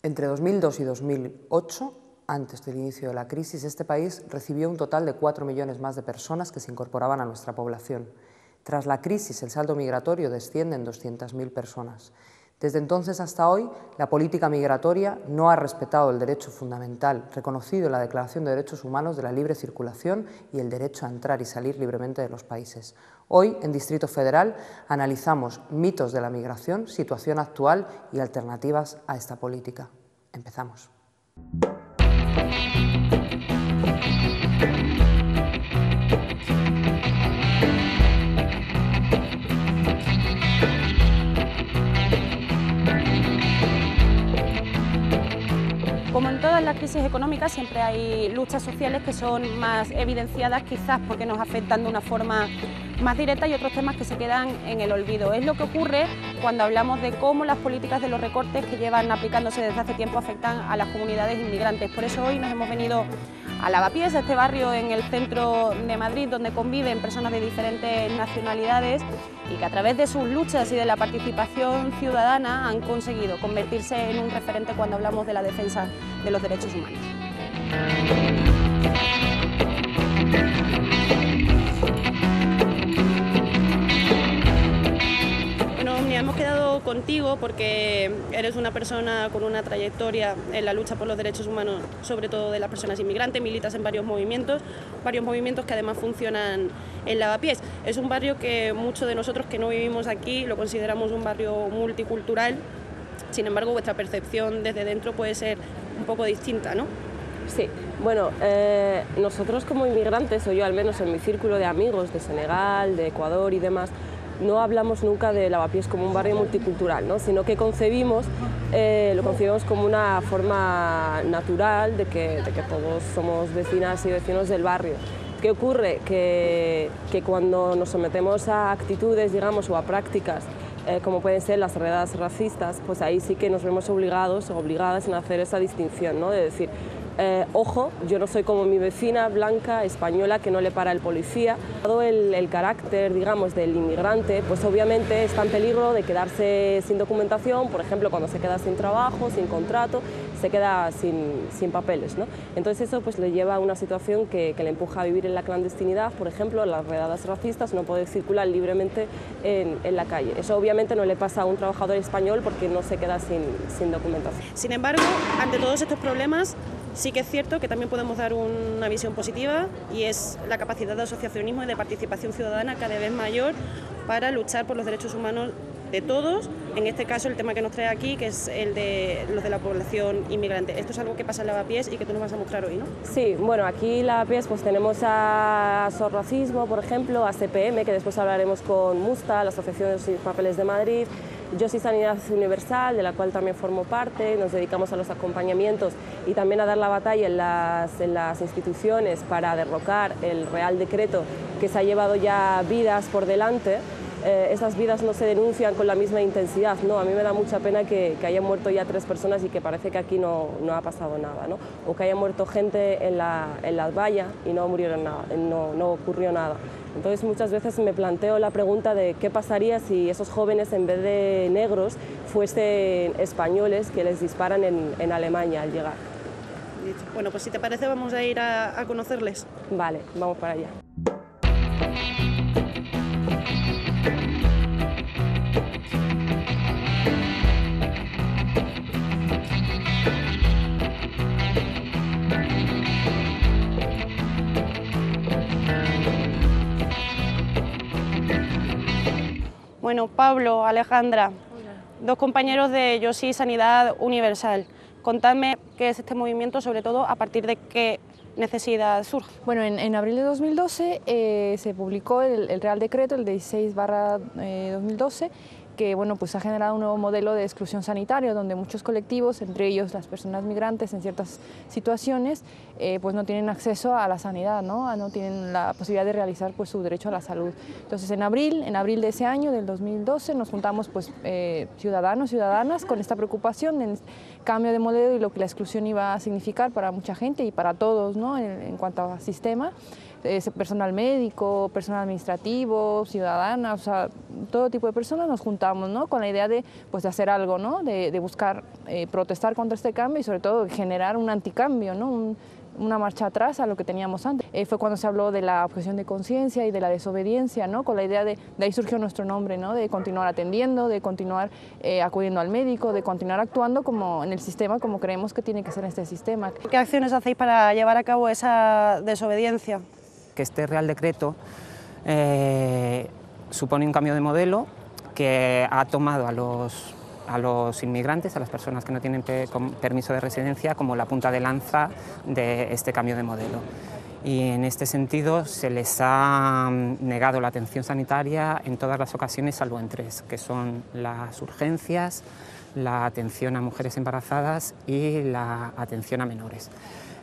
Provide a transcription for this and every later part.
Entre 2002 y 2008, antes del inicio de la crisis, este país recibió un total de 4 millones más de personas que se incorporaban a nuestra población. Tras la crisis, el saldo migratorio desciende en 200.000 personas. Desde entonces hasta hoy, la política migratoria no ha respetado el derecho fundamental reconocido en la Declaración de Derechos Humanos de la libre circulación y el derecho a entrar y salir libremente de los países. Hoy, en Distrito Federal, analizamos mitos de la migración, situación actual y alternativas a esta política. Empezamos. Como en todas las crisis económicas, siempre hay luchas sociales que son más evidenciadas, quizás porque nos afectan de una forma más directa, y otros temas que se quedan en el olvido. Es lo que ocurre cuando hablamos de cómo las políticas de los recortes que llevan aplicándose desde hace tiempo afectan a las comunidades inmigrantes. Por eso hoy nos hemos venido a Lavapiés, a este barrio en el centro de Madrid, donde conviven personas de diferentes nacionalidades y que a través de sus luchas y de la participación ciudadana han conseguido convertirse en un referente cuando hablamos de la defensa de los derechos humanos. Hemos quedado contigo porque eres una persona con una trayectoria en la lucha por los derechos humanos, sobre todo de las personas inmigrantes, militas en varios movimientos que además funcionan en Lavapiés. Es un barrio que muchos de nosotros que no vivimos aquí lo consideramos un barrio multicultural, sin embargo vuestra percepción desde dentro puede ser un poco distinta, ¿no? Sí, bueno, nosotros como inmigrantes, o yo al menos en mi círculo de amigos de Senegal, de Ecuador y demás, no hablamos nunca de Lavapiés como un barrio multicultural, ¿no? Sino que lo concebimos como una forma natural de que todos somos vecinas y vecinos del barrio. ¿Qué ocurre? Que cuando nos sometemos a actitudes, digamos, o a prácticas como pueden ser las redadas racistas, pues ahí sí que nos vemos obligados o obligadas en hacer esa distinción, ¿no? De decir, ojo, yo no soy como mi vecina blanca, española, que no le para el policía. Todo el carácter, digamos, del inmigrante, pues obviamente está en peligro de quedarse sin documentación, por ejemplo, cuando se queda sin trabajo, sin contrato, se queda sin papeles, ¿no? Entonces eso pues le lleva a una situación que le empuja a vivir en la clandestinidad, por ejemplo, las redadas racistas, no poder circular libremente en la calle. Eso obviamente no le pasa a un trabajador español porque no se queda sin documentación. Sin embargo, ante todos estos problemas, sí que es cierto que también podemos dar una visión positiva, y es la capacidad de asociacionismo y de participación ciudadana cada vez mayor para luchar por los derechos humanos de todos, en este caso el tema que nos trae aquí, que es el de los de la población inmigrante. Esto es algo que pasa en Lavapiés y que tú nos vas a mostrar hoy, ¿no? Sí, bueno, aquí en Lavapiés pues tenemos a SOS Racismo, por ejemplo, a CPM, que después hablaremos con MUSTA, la Asociación de los Sin Papeles de Madrid, Yo Soy Sanidad Universal, de la cual también formo parte. Nos dedicamos a los acompañamientos y también a dar la batalla en las instituciones para derrocar el Real Decreto que se ha llevado ya vidas por delante. Esas vidas no se denuncian con la misma intensidad, ¿no? A mí me da mucha pena que hayan muerto ya 3 personas y que parece que aquí no ha pasado nada, ¿no? O que haya muerto gente en la valla y no murieron nada, no ocurrió nada. Entonces muchas veces me planteo la pregunta de qué pasaría si esos jóvenes, en vez de negros, fuesen españoles que les disparan en Alemania al llegar. Bueno, pues si te parece vamos a ir a conocerles. Vale, vamos para allá. Bueno, Pablo, Alejandra, dos compañeros de Yo Soy Sanidad Universal. Contadme qué es este movimiento, sobre todo a partir de qué necesidad surge. Bueno, en abril de 2012 se publicó el Real Decreto, el 16/2012, que bueno, pues ha generado un nuevo modelo de exclusión sanitaria, donde muchos colectivos, entre ellos las personas migrantes en ciertas situaciones, pues no tienen acceso a la sanidad, no tienen la posibilidad de realizar pues su derecho a la salud. Entonces en abril de ese año, del 2012, nos juntamos pues ciudadanos, ciudadanas con esta preocupación del cambio de modelo y lo que la exclusión iba a significar para mucha gente y para todos, ¿no? En cuanto al sistema. personal médico, personal administrativo, ciudadana, o sea, todo tipo de personas nos juntamos, ¿no? Con la idea de, pues, de hacer algo, ¿no? De buscar protestar contra este cambio y sobre todo generar un anticambio, ¿no? Una marcha atrás a lo que teníamos antes. Fue cuando se habló de la objeción de conciencia y de la desobediencia, ¿no? Con la idea de ahí surgió nuestro nombre, ¿no? De continuar atendiendo, de continuar acudiendo al médico, de continuar actuando como en el sistema, como creemos que tiene que ser este sistema. ¿Qué acciones hacéis para llevar a cabo esa desobediencia? Que este Real Decreto supone un cambio de modelo que ha tomado a los inmigrantes, a las personas que no tienen permiso de residencia, como la punta de lanza de este cambio de modelo. Y en este sentido se les ha negado la atención sanitaria en todas las ocasiones, salvo en tres, que son las urgencias, la atención a mujeres embarazadas y la atención a menores.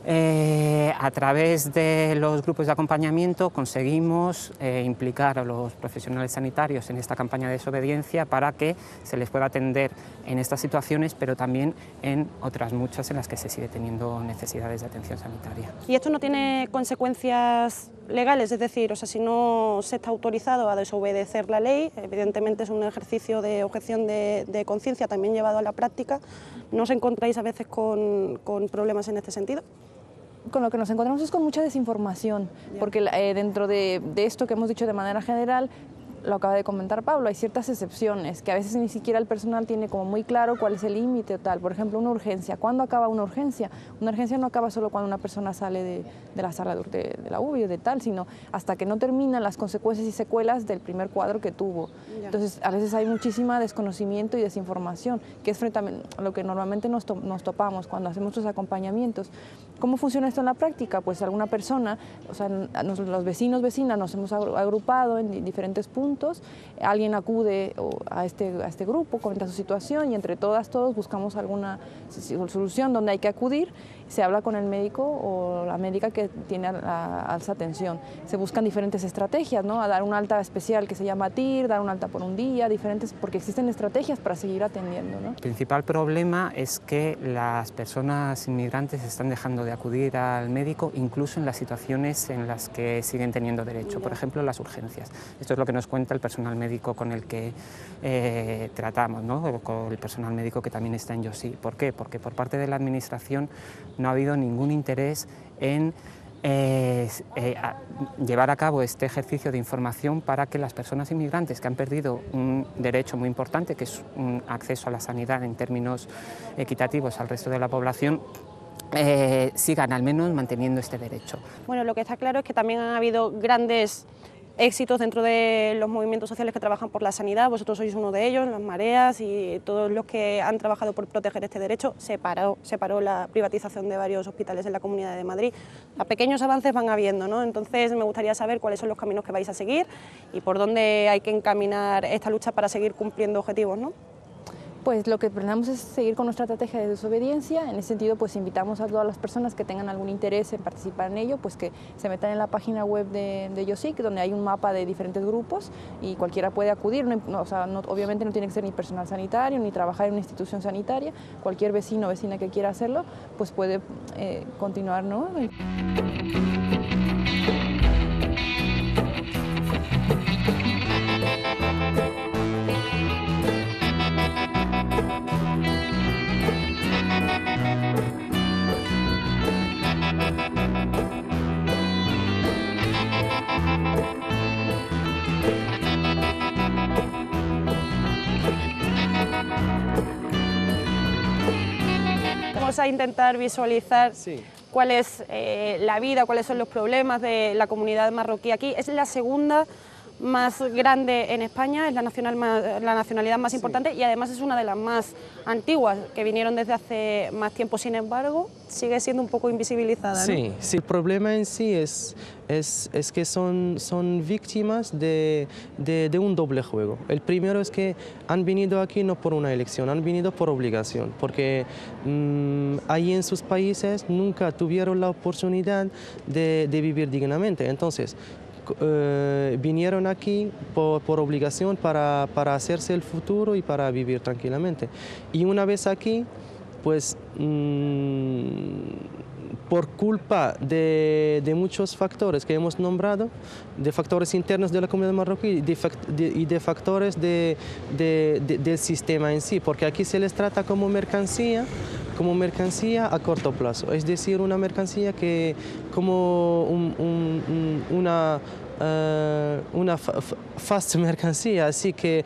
A través de los grupos de acompañamiento conseguimos implicar a los profesionales sanitarios en esta campaña de desobediencia para que se les pueda atender en estas situaciones, pero también en otras muchas en las que se sigue teniendo necesidades de atención sanitaria. ¿Y esto no tiene consecuencias legales? Es decir, o sea, si no se está autorizado a desobedecer la ley, evidentemente es un ejercicio de objeción de conciencia también llevado a la práctica, ¿no os encontráis a veces con problemas en este sentido? Con lo que nos encontramos es con mucha desinformación, porque dentro de esto que hemos dicho de manera general, lo acaba de comentar Pablo, hay ciertas excepciones, que a veces ni siquiera el personal tiene como muy claro cuál es el límite o tal. Por ejemplo, una urgencia. ¿Cuándo acaba una urgencia? Una urgencia no acaba solo cuando una persona sale de la sala de la UBI o de tal, sino hasta que no terminan las consecuencias y secuelas del primer cuadro que tuvo. Entonces, a veces hay muchísima desconocimiento y desinformación, que es frente a lo que normalmente nos topamos cuando hacemos nuestros acompañamientos. ¿Cómo funciona esto en la práctica? Pues alguna persona, o sea, los vecinas nos hemos agrupado en diferentes puntos. Alguien acude a este grupo, comenta su situación y entre todos buscamos alguna solución donde hay que acudir. Se habla con el médico o la médica que tiene esa atención. Se buscan diferentes estrategias, ¿no? A dar un alta especial que se llama TIR, dar un alta por un día, diferentes, porque existen estrategias para seguir atendiendo, ¿no? El principal problema es que las personas inmigrantes están dejando de acudir al médico incluso en las situaciones en las que siguen teniendo derecho, por ejemplo las urgencias. Esto es lo que nos cuenta el personal médico con el que tratamos, ¿no? Con el personal médico que también está en YOSI. ¿Por qué? Porque por parte de la Administración no ha habido ningún interés en llevar a cabo este ejercicio de información para que las personas inmigrantes que han perdido un derecho muy importante, que es un acceso a la sanidad en términos equitativos al resto de la población, sigan al menos manteniendo este derecho. Bueno, lo que está claro es que también han habido grandes éxitos dentro de los movimientos sociales que trabajan por la sanidad. Vosotros sois uno de ellos, las mareas y todos los que han trabajado por proteger este derecho. Se paró la privatización de varios hospitales en la Comunidad de Madrid. A pequeños avances van habiendo, ¿no? Entonces me gustaría saber cuáles son los caminos que vais a seguir y por dónde hay que encaminar esta lucha para seguir cumpliendo objetivos, ¿no? Pues lo que pretendemos es seguir con nuestra estrategia de desobediencia. En ese sentido, pues invitamos a todas las personas que tengan algún interés en participar en ello, pues que se metan en la página web de YOSIC, donde hay un mapa de diferentes grupos y cualquiera puede acudir. Obviamente no tiene que ser ni personal sanitario ni trabajar en una institución sanitaria. Cualquier vecino o vecina que quiera hacerlo, pues puede continuar, ¿no? Vamos a intentar visualizar cuál es la vida, cuáles son los problemas de la comunidad marroquí aquí. Es la segunda más grande en España, es la nacionalidad más importante y además es una de las más antiguas, que vinieron desde hace más tiempo. Sin embargo, sigue siendo un poco invisibilizada, ¿no? Sí, el problema en sí es que son víctimas de un doble juego. El primero es que han venido aquí no por una elección, han venido por obligación, porque ahí en sus países nunca tuvieron la oportunidad de vivir dignamente. Entonces, vinieron aquí por obligación para hacerse el futuro y para vivir tranquilamente. Y una vez aquí, pues por culpa de muchos factores que hemos nombrado, de factores internos de la comunidad marroquí y de factores del sistema en sí, porque aquí se les trata como mercancía a corto plazo, es decir, una mercancía que como una fast mercancía, así que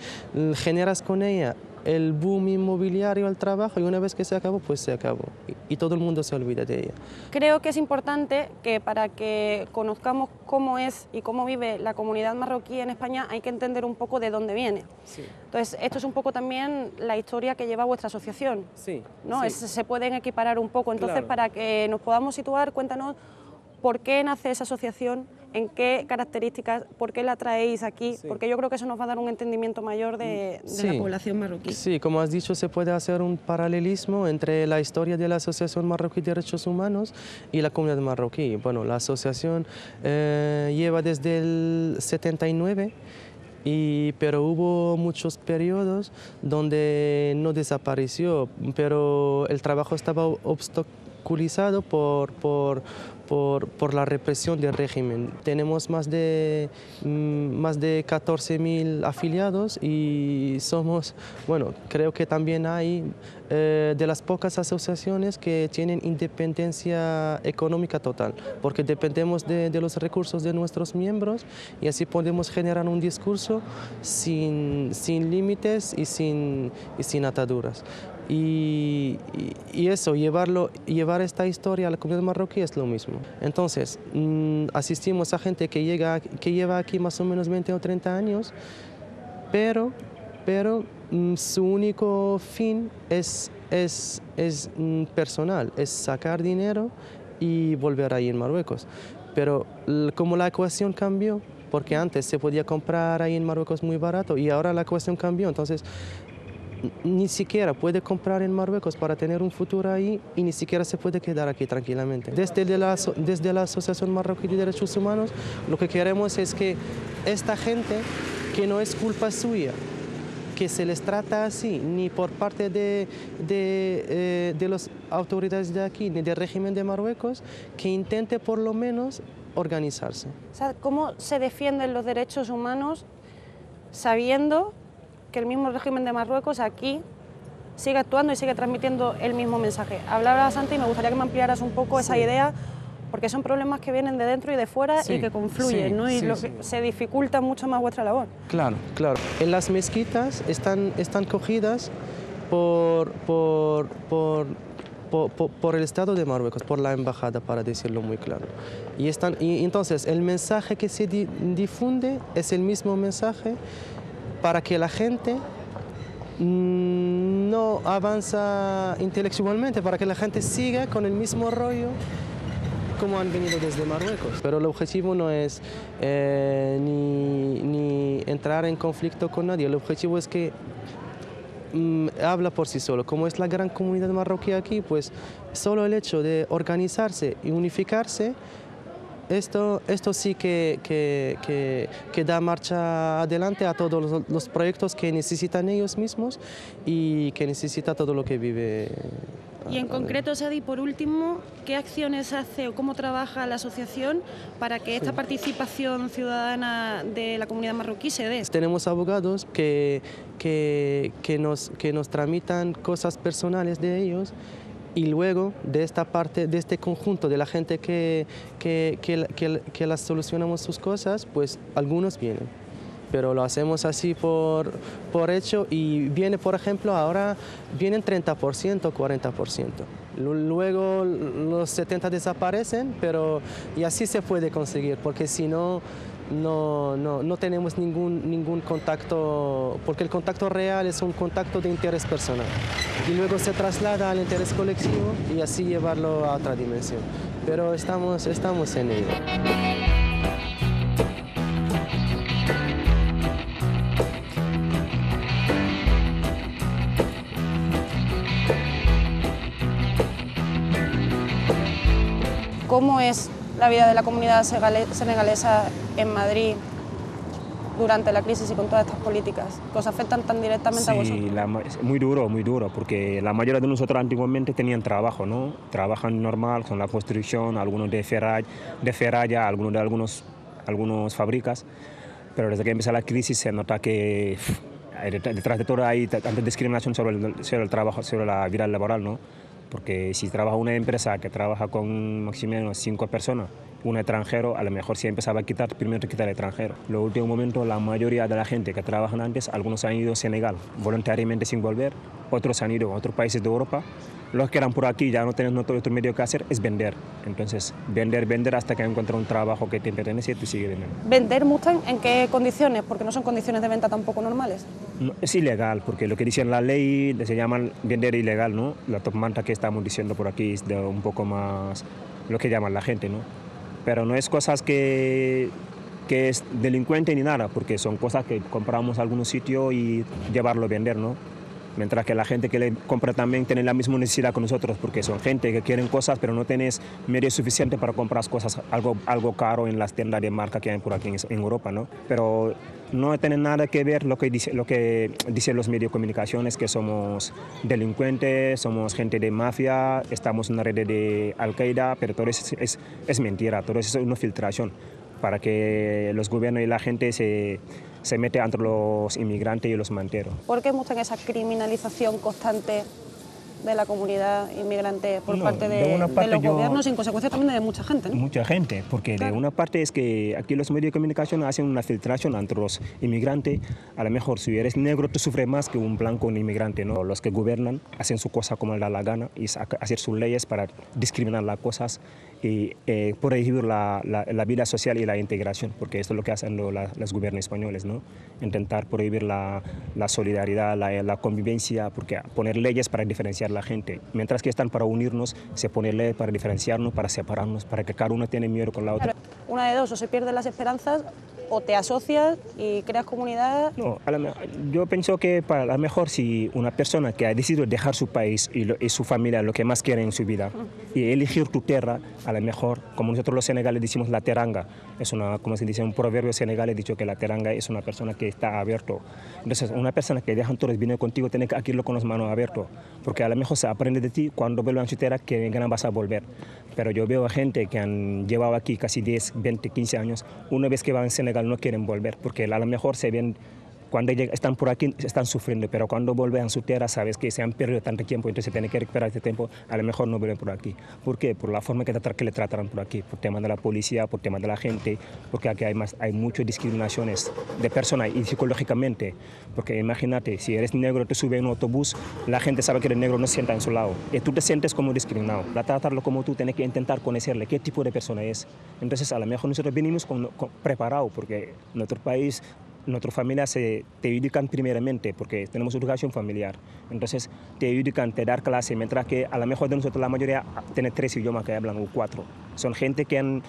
generas con ella el boom inmobiliario al trabajo y una vez que se acabó, pues se acabó y todo el mundo se olvida de ella. Creo que es importante que para que conozcamos cómo es y cómo vive la comunidad marroquí en España hay que entender un poco de dónde viene. Sí. Entonces, esto es un poco también la historia que lleva vuestra asociación, Sí, ¿no? sí. Se pueden equiparar un poco. Entonces, Claro. para que nos podamos situar, cuéntanos por qué nace esa asociación, en qué características, por qué la traéis aquí, Sí. porque yo creo que eso nos va a dar un entendimiento mayor de Sí. la población marroquí. Sí, como has dicho, se puede hacer un paralelismo entre la historia de la Asociación Marroquí de Derechos Humanos y la comunidad marroquí. Bueno, la asociación lleva desde el 79, pero hubo muchos periodos donde no desapareció, pero el trabajo estaba obstaculizado por la represión del régimen. Tenemos más de 14.000 afiliados y somos, bueno, creo que también hay de las pocas asociaciones que tienen independencia económica total, porque dependemos de los recursos de nuestros miembros y así podemos generar un discurso sin límites y sin ataduras. Y eso, llevar esta historia a la comunidad marroquí es lo mismo. Entonces, asistimos a gente que lleva aquí más o menos 20 o 30 años, pero su único fin es personal, es sacar dinero y volver ahí en Marruecos. Pero como la ecuación cambió, porque antes se podía comprar ahí en Marruecos muy barato y ahora la ecuación cambió, entonces ni siquiera puede comprar en Marruecos para tener un futuro ahí y ni siquiera se puede quedar aquí tranquilamente. Desde la Asociación Marroquí de Derechos Humanos lo que queremos es que esta gente, que no es culpa suya, que se les trata así, ni por parte de las autoridades de aquí, ni del régimen de Marruecos, que intente por lo menos organizarse. O sea, ¿cómo se defienden los derechos humanos sabiendo que el mismo régimen de Marruecos aquí sigue actuando y sigue transmitiendo el mismo mensaje? Hablabas antes y me gustaría que me ampliaras un poco esa idea, porque son problemas que vienen de dentro y de fuera y que confluyen, ¿no? Y se dificulta mucho más vuestra labor. Claro, claro. En las mezquitas están cogidas por el Estado de Marruecos, por la embajada, para decirlo muy claro. Y entonces el mensaje que se difunde es el mismo mensaje para que la gente no avanza intelectualmente, para que la gente siga con el mismo rollo como han venido desde Marruecos. Pero el objetivo no es ni entrar en conflicto con nadie, el objetivo es que habla por sí solo. Como es la gran comunidad marroquí aquí, pues solo el hecho de organizarse y unificarse, esto sí que da marcha adelante a todos los proyectos que necesitan ellos mismos y que necesita todo lo que vive. Y en concreto, Sadi, por último, ¿qué acciones hace o cómo trabaja la asociación para que esta participación ciudadana de la comunidad marroquí se dé? Tenemos abogados que nos tramitan cosas personales de ellos y luego de esta parte, de este conjunto de la gente que las solucionamos sus cosas, pues algunos vienen. Pero lo hacemos así por hecho y viene, por ejemplo, ahora vienen 30%, 40%. Luego los 70% desaparecen, y así se puede conseguir, porque si no tenemos ningún contacto, porque el contacto real es un contacto de interés personal. Y luego se traslada al interés colectivo y así llevarlo a otra dimensión. Pero estamos en ello. ¿Cómo es la vida de la comunidad senegalesa en Madrid durante la crisis y con todas estas políticas que os afectan tan directamente a vosotros? Sí, es muy duro, porque la mayoría de nosotros antiguamente tenían trabajo, ¿no? Trabajan normal con la construcción, algunos de ferralla, algunos de algunas fábricas, pero desde que empezó la crisis se nota que detrás de todo hay tanta discriminación sobre el trabajo, sobre la vida laboral, ¿no? Porque si trabaja una empresa que trabaja con máximo 5 personas, un extranjero, a lo mejor si empezaba a quitar, primero quitar el extranjero. En los últimos momentos, la mayoría de la gente que trabajan antes, algunos han ido a Senegal voluntariamente sin volver, otros han ido a otros países de Europa. Los que eran por aquí ya no tienen otro medio que hacer, es vender. Entonces, vender hasta que encuentres un trabajo que te pertenece y tú sigues vendiendo. ¿Vender Mustang en qué condiciones? Porque no son condiciones de venta tampoco normales. No, es ilegal, porque lo que dice la ley se llama vender ilegal, ¿no? La top manta que estamos diciendo por aquí es de un poco más lo que llaman la gente, ¿no? Pero no es cosas que es delincuente ni nada, porque son cosas que compramos en algún sitio y llevarlo a vender, ¿no? Mientras que la gente que le compra también tiene la misma necesidad que nosotros, porque son gente que quieren cosas, pero no tienes medios suficientes para comprar cosas, algo caro en las tiendas de marca que hay por aquí en Europa, ¿no? Pero no tiene nada que ver lo que dicen los medios de comunicación, es que somos delincuentes, somos gente de mafia, estamos en una red de Al-Qaeda, pero todo eso es mentira, todo eso es una filtración para que los gobiernos y la gente se mete entre los inmigrantes y los manteros. ¿Por qué muestra esa criminalización constante de la comunidad inmigrante por parte de los gobiernos y en consecuencia también de mucha gente, ¿no? Mucha gente, porque claro, de una parte es que aquí los medios de comunicación hacen una filtración entre los inmigrantes. A lo mejor si eres negro tú sufres más que un blanco, un inmigrante, ¿no? Los que gobiernan hacen su cosa como les da la gana y hacer sus leyes para discriminar las cosas y prohibir la vida social y la integración, porque esto es lo que hacen los gobiernos españoles, ¿no? Intentar prohibir la solidaridad, la convivencia, porque poner leyes para diferenciar a la gente, mientras que están para unirnos, se pone leyes para diferenciarnos, para separarnos, para que cada uno tiene miedo con la otra. Una de dos, o se pierden las esperanzas o te asocias y creas comunidad. No, yo pienso que a lo mejor si una persona que ha decidido dejar su país y su familia, lo que más quiere en su vida, y elegir tu tierra, a lo mejor, como nosotros los senegales decimos la teranga, es como se dice un proverbio senegalés, dicho que la teranga es una persona que está abierto. Entonces, una persona que deja todo viene contigo, tiene que irlo con las manos abiertas, porque a lo mejor se aprende de ti cuando vuelvan a su tierra que no vas a volver. Pero yo veo a gente que han llevado aquí casi 10, 20, 15 años, una vez que van a Senegal no quieren volver, porque a lo mejor se ven, cuando están por aquí están sufriendo, pero cuando vuelven a su tierra sabes que se han perdido tanto tiempo, entonces tienen que recuperar este tiempo, a lo mejor no vuelven por aquí. ¿Por qué? Por la forma que le tratarán por aquí, por tema de la policía, por tema de la gente, porque aquí hay muchas discriminaciones de personas y psicológicamente, porque imagínate, si eres negro, te subes en un autobús, la gente sabe que el negro no se sienta en su lado, y tú te sientes como discriminado. Para tratarlo como tú, tienes que intentar conocerle qué tipo de persona es. Entonces, a lo mejor nosotros venimos preparados, porque en nuestro país, nuestras familias te educan primeramente porque tenemos educación familiar. Entonces te educan, te dan clase, mientras que a lo mejor de nosotros la mayoría tiene 3 idiomas que hablan o 4. Son gente que han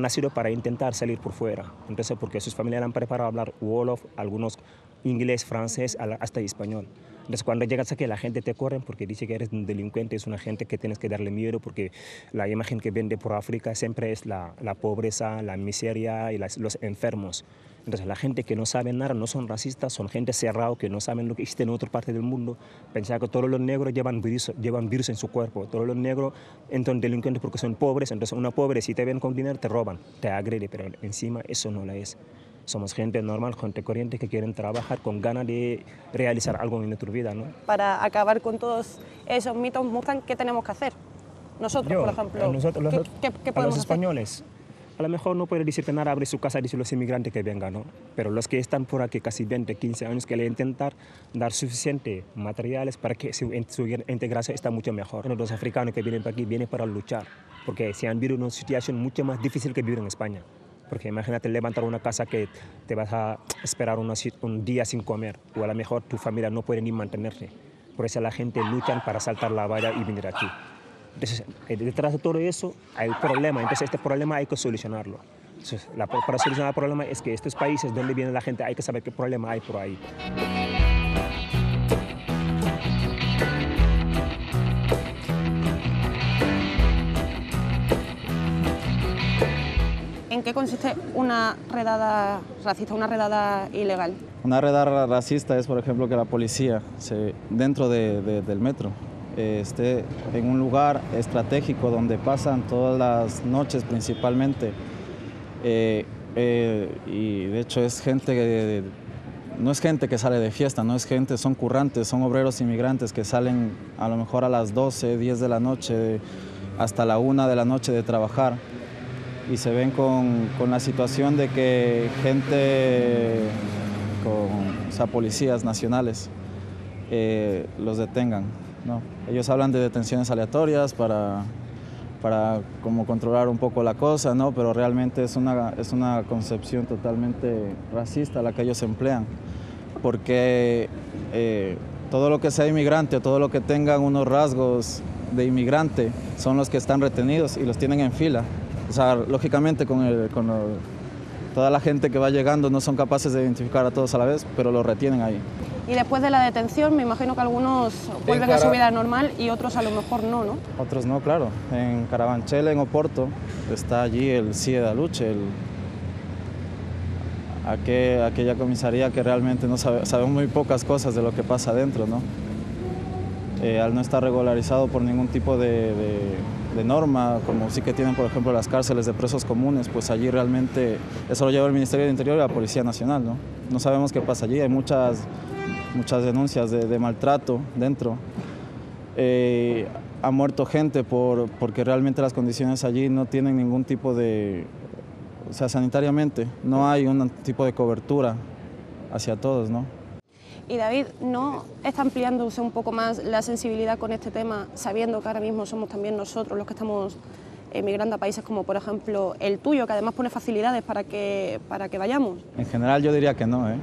nacido para intentar salir por fuera. Entonces porque sus familias han preparado a hablar wolof, algunos inglés, francés, hasta español. Entonces cuando llegas aquí la gente te corre porque dice que eres un delincuente, es una gente que tienes que darle miedo porque la imagen que vende por África siempre es la pobreza, la miseria y los enfermos. Entonces la gente que no sabe nada no son racistas, son gente cerrada que no saben lo que existe en otra parte del mundo. Pensar que todos los negros llevan virus en su cuerpo, todos los negros entran delincuentes porque son pobres, entonces una pobre si te ven con dinero te roban, te agrede, pero encima eso no la es. Somos gente normal, gente corriente que quieren trabajar con ganas de realizar algo en nuestra vida, ¿no? Para acabar con todos esos mitos Mustang, ¿qué tenemos que hacer? Nosotros, por ejemplo, ¿qué podemos los españoles, hacer? A lo mejor no puede decir que nada, abre su casa y dice los inmigrantes que vengan, ¿no? Pero los que están por aquí casi 20, 15 años, que le intentar dar suficientes materiales para que su integración está mucho mejor. Los africanos que vienen para aquí vienen para luchar, porque se han vivido una situación mucho más difícil que vivir en España. Porque imagínate levantar una casa que te vas a esperar un día sin comer, o a lo mejor tu familia no puede ni mantenerte. Por eso la gente lucha para saltar la valla y venir aquí. Entonces, detrás de todo eso hay un problema, entonces este problema hay que solucionarlo. Entonces, para solucionar el problema es que estos países donde viene la gente hay que saber qué problema hay por ahí. ¿En qué consiste una redada racista, una redada ilegal? Una redada racista es, por ejemplo, que la policía dentro del metro esté en un lugar estratégico donde pasan todas las noches principalmente. Y de hecho es gente no es gente que sale de fiesta, no es gente, son currantes, son obreros inmigrantes que salen a lo mejor a las 12, 10 de la noche, hasta la 1 de la noche de trabajar, y se ven con la situación de que gente, policías nacionales los detengan, ¿no? Ellos hablan de detenciones aleatorias para como controlar un poco la cosa, ¿no? Pero realmente es una concepción totalmente racista la que ellos emplean, porque todo lo que sea inmigrante o todo lo que tengan unos rasgos de inmigrante son los que están retenidos y los tienen en fila. O sea, lógicamente toda la gente que va llegando no son capaces de identificar a todos a la vez, pero los retienen ahí. Y después de la detención, me imagino que algunos vuelven a su vida normal y otros a lo mejor no, ¿no? Otros no, claro. En Carabanchel, en Oporto, está allí el CIE da Luche, aquella comisaría que realmente no sabemos muy pocas cosas de lo que pasa adentro, ¿no? Al no estar regularizado por ningún tipo de norma, como sí que tienen, por ejemplo, las cárceles de presos comunes, pues allí realmente eso lo lleva el Ministerio del Interior y la Policía Nacional, ¿no? No sabemos qué pasa allí, hay muchas denuncias de maltrato dentro. Ha muerto gente porque realmente las condiciones allí no tienen ningún tipo de... O sea, sanitariamente no hay un tipo de cobertura hacia todos, ¿no? Y David, ¿no está ampliándose un poco más la sensibilidad con este tema, sabiendo que ahora mismo somos también nosotros los que estamos emigrando a países como, por ejemplo, el tuyo, que además pone facilidades para que vayamos? En general yo diría que no, ¿eh?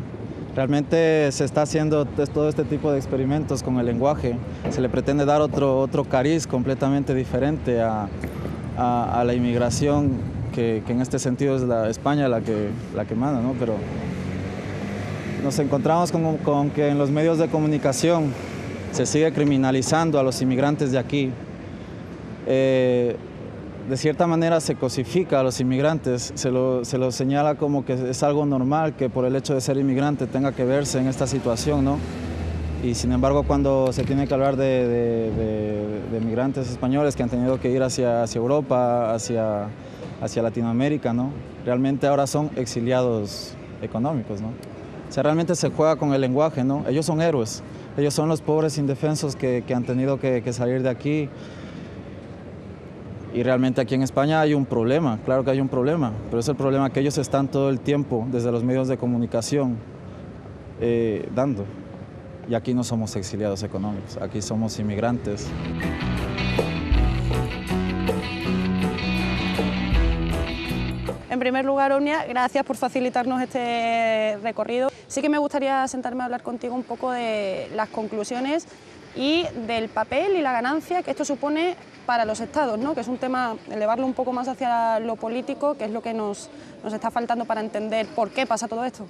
Realmente se está haciendo todo este tipo de experimentos con el lenguaje. Se le pretende dar otro cariz completamente diferente a la inmigración, que en este sentido es España la que manda, ¿no? Pero nos encontramos con que en los medios de comunicación se sigue criminalizando a los inmigrantes de aquí. De cierta manera se cosifica a los inmigrantes, se lo señala como que es algo normal que por el hecho de ser inmigrante tenga que verse en esta situación, ¿no? Y sin embargo, cuando se tiene que hablar de migrantes españoles que han tenido que ir hacia Europa, hacia Latinoamérica, ¿no? Realmente ahora son exiliados económicos, ¿no? O sea, realmente se juega con el lenguaje, ¿no? Ellos son héroes, ellos son los pobres indefensos que han tenido que salir de aquí. Y realmente aquí en España hay un problema, claro que hay un problema, pero es el problema que ellos están todo el tiempo desde los medios de comunicación dando. Y aquí no somos exiliados económicos, aquí somos inmigrantes. En primer lugar, Omnia, gracias por facilitarnos este recorrido. Sí que me gustaría sentarme a hablar contigo un poco de las conclusiones y del papel y la ganancia que esto supone para los estados, ¿no? Que es un tema, elevarlo un poco más hacia lo político, que es lo que nos está faltando para entender por qué pasa todo esto.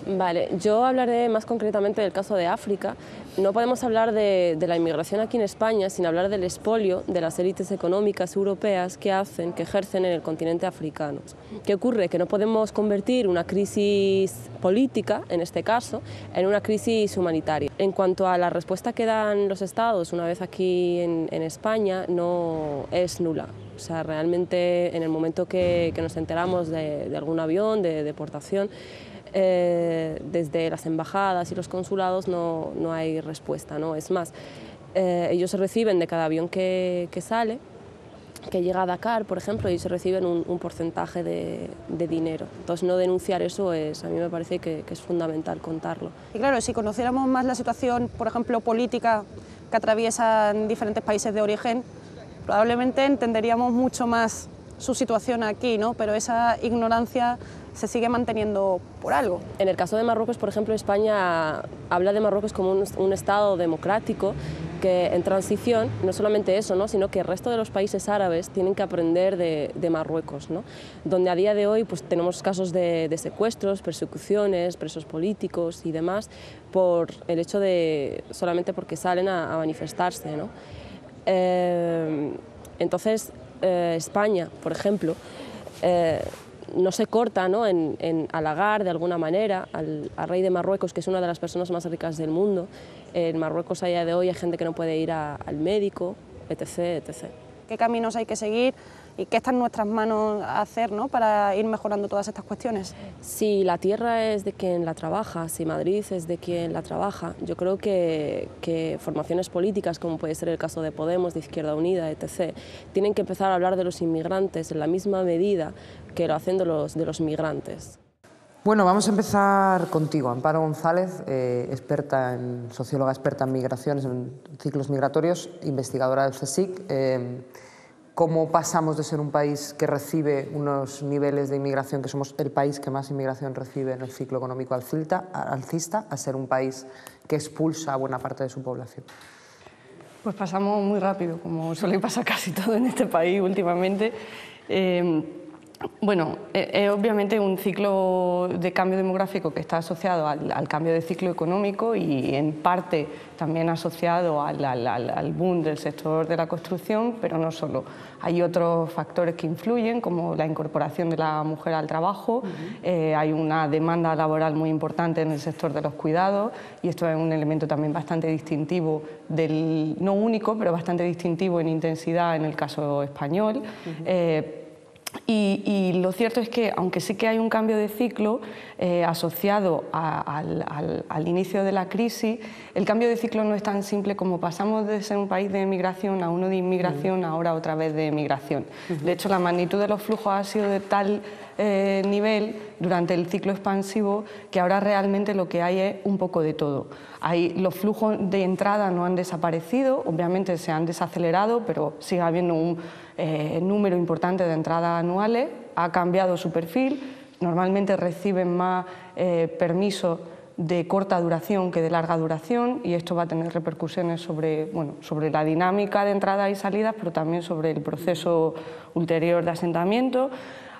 Vale, yo hablaré más concretamente del caso de África. No podemos hablar de la inmigración aquí en España sin hablar del expolio de las élites económicas europeas que ejercen en el continente africano. ¿Qué ocurre? Que no podemos convertir una crisis política, en este caso, en una crisis humanitaria. En cuanto a la respuesta que dan los estados una vez aquí en España, no es nula. O sea, realmente en el momento que nos enteramos de algún avión, de deportación, desde las embajadas y los consulados no hay respuesta, ¿no? Es más, ellos se reciben de cada avión que sale, que llega a Dakar, por ejemplo, y se reciben un porcentaje de dinero. Entonces, no denunciar eso a mí me parece que es fundamental contarlo. Y claro, si conociéramos más la situación, por ejemplo, política que atraviesan diferentes países de origen, probablemente entenderíamos mucho más su situación aquí, ¿no? Pero esa ignorancia se sigue manteniendo por algo. En el caso de Marruecos, por ejemplo, España habla de Marruecos como un Estado democrático que en transición, no solamente eso, ¿no? Sino que el resto de los países árabes tienen que aprender de Marruecos, ¿no? Donde a día de hoy pues, tenemos casos de secuestros, persecuciones, presos políticos y demás, por el hecho solamente porque salen a manifestarse, ¿no? Entonces, España, por ejemplo, no se corta, ¿no?, en halagar de alguna manera al rey de Marruecos, que es una de las personas más ricas del mundo. En Marruecos a día de hoy hay gente que no puede ir al médico, etc., etc. ¿Qué caminos hay que seguir y qué está en nuestras manos hacer, ¿no?, para ir mejorando todas estas cuestiones? Si la tierra es de quien la trabaja, si Madrid es de quien la trabaja, yo creo que formaciones políticas, como puede ser el caso de Podemos, de Izquierda Unida, etc., tienen que empezar a hablar de los inmigrantes en la misma medida que lo hacen de los migrantes. Bueno, vamos a empezar contigo, Amparo González, socióloga experta en migraciones, en ciclos migratorios, investigadora del CSIC. ¿Cómo pasamos de ser un país que recibe unos niveles de inmigración, que somos el país que más inmigración recibe en el ciclo económico alcista, a ser un país que expulsa a buena parte de su población? Pues pasamos muy rápido, como suele pasar casi todo en este país últimamente. Bueno, es obviamente un ciclo de cambio demográfico que está asociado al cambio de ciclo económico y en parte también asociado al boom del sector de la construcción, pero no solo. Hay otros factores que influyen, como la incorporación de la mujer al trabajo, hay una demanda laboral muy importante en el sector de los cuidados y esto es un elemento también bastante distintivo, no único, pero bastante distintivo en intensidad en el caso español. Y lo cierto es que, aunque sí que hay un cambio de ciclo asociado al inicio de la crisis, el cambio de ciclo no es tan simple como pasamos de ser un país de emigración a uno de inmigración, ahora otra vez de emigración. De hecho, la magnitud de los flujos ha sido de tal nivel durante el ciclo expansivo que ahora realmente lo que hay es un poco de todo. Los flujos de entrada no han desaparecido, obviamente se han desacelerado, pero sigue habiendo un número importante de entradas anuales, ha cambiado su perfil, normalmente reciben más permisos de corta duración que de larga duración y esto va a tener repercusiones sobre la dinámica de entradas y salidas, pero también sobre el proceso ulterior de asentamiento.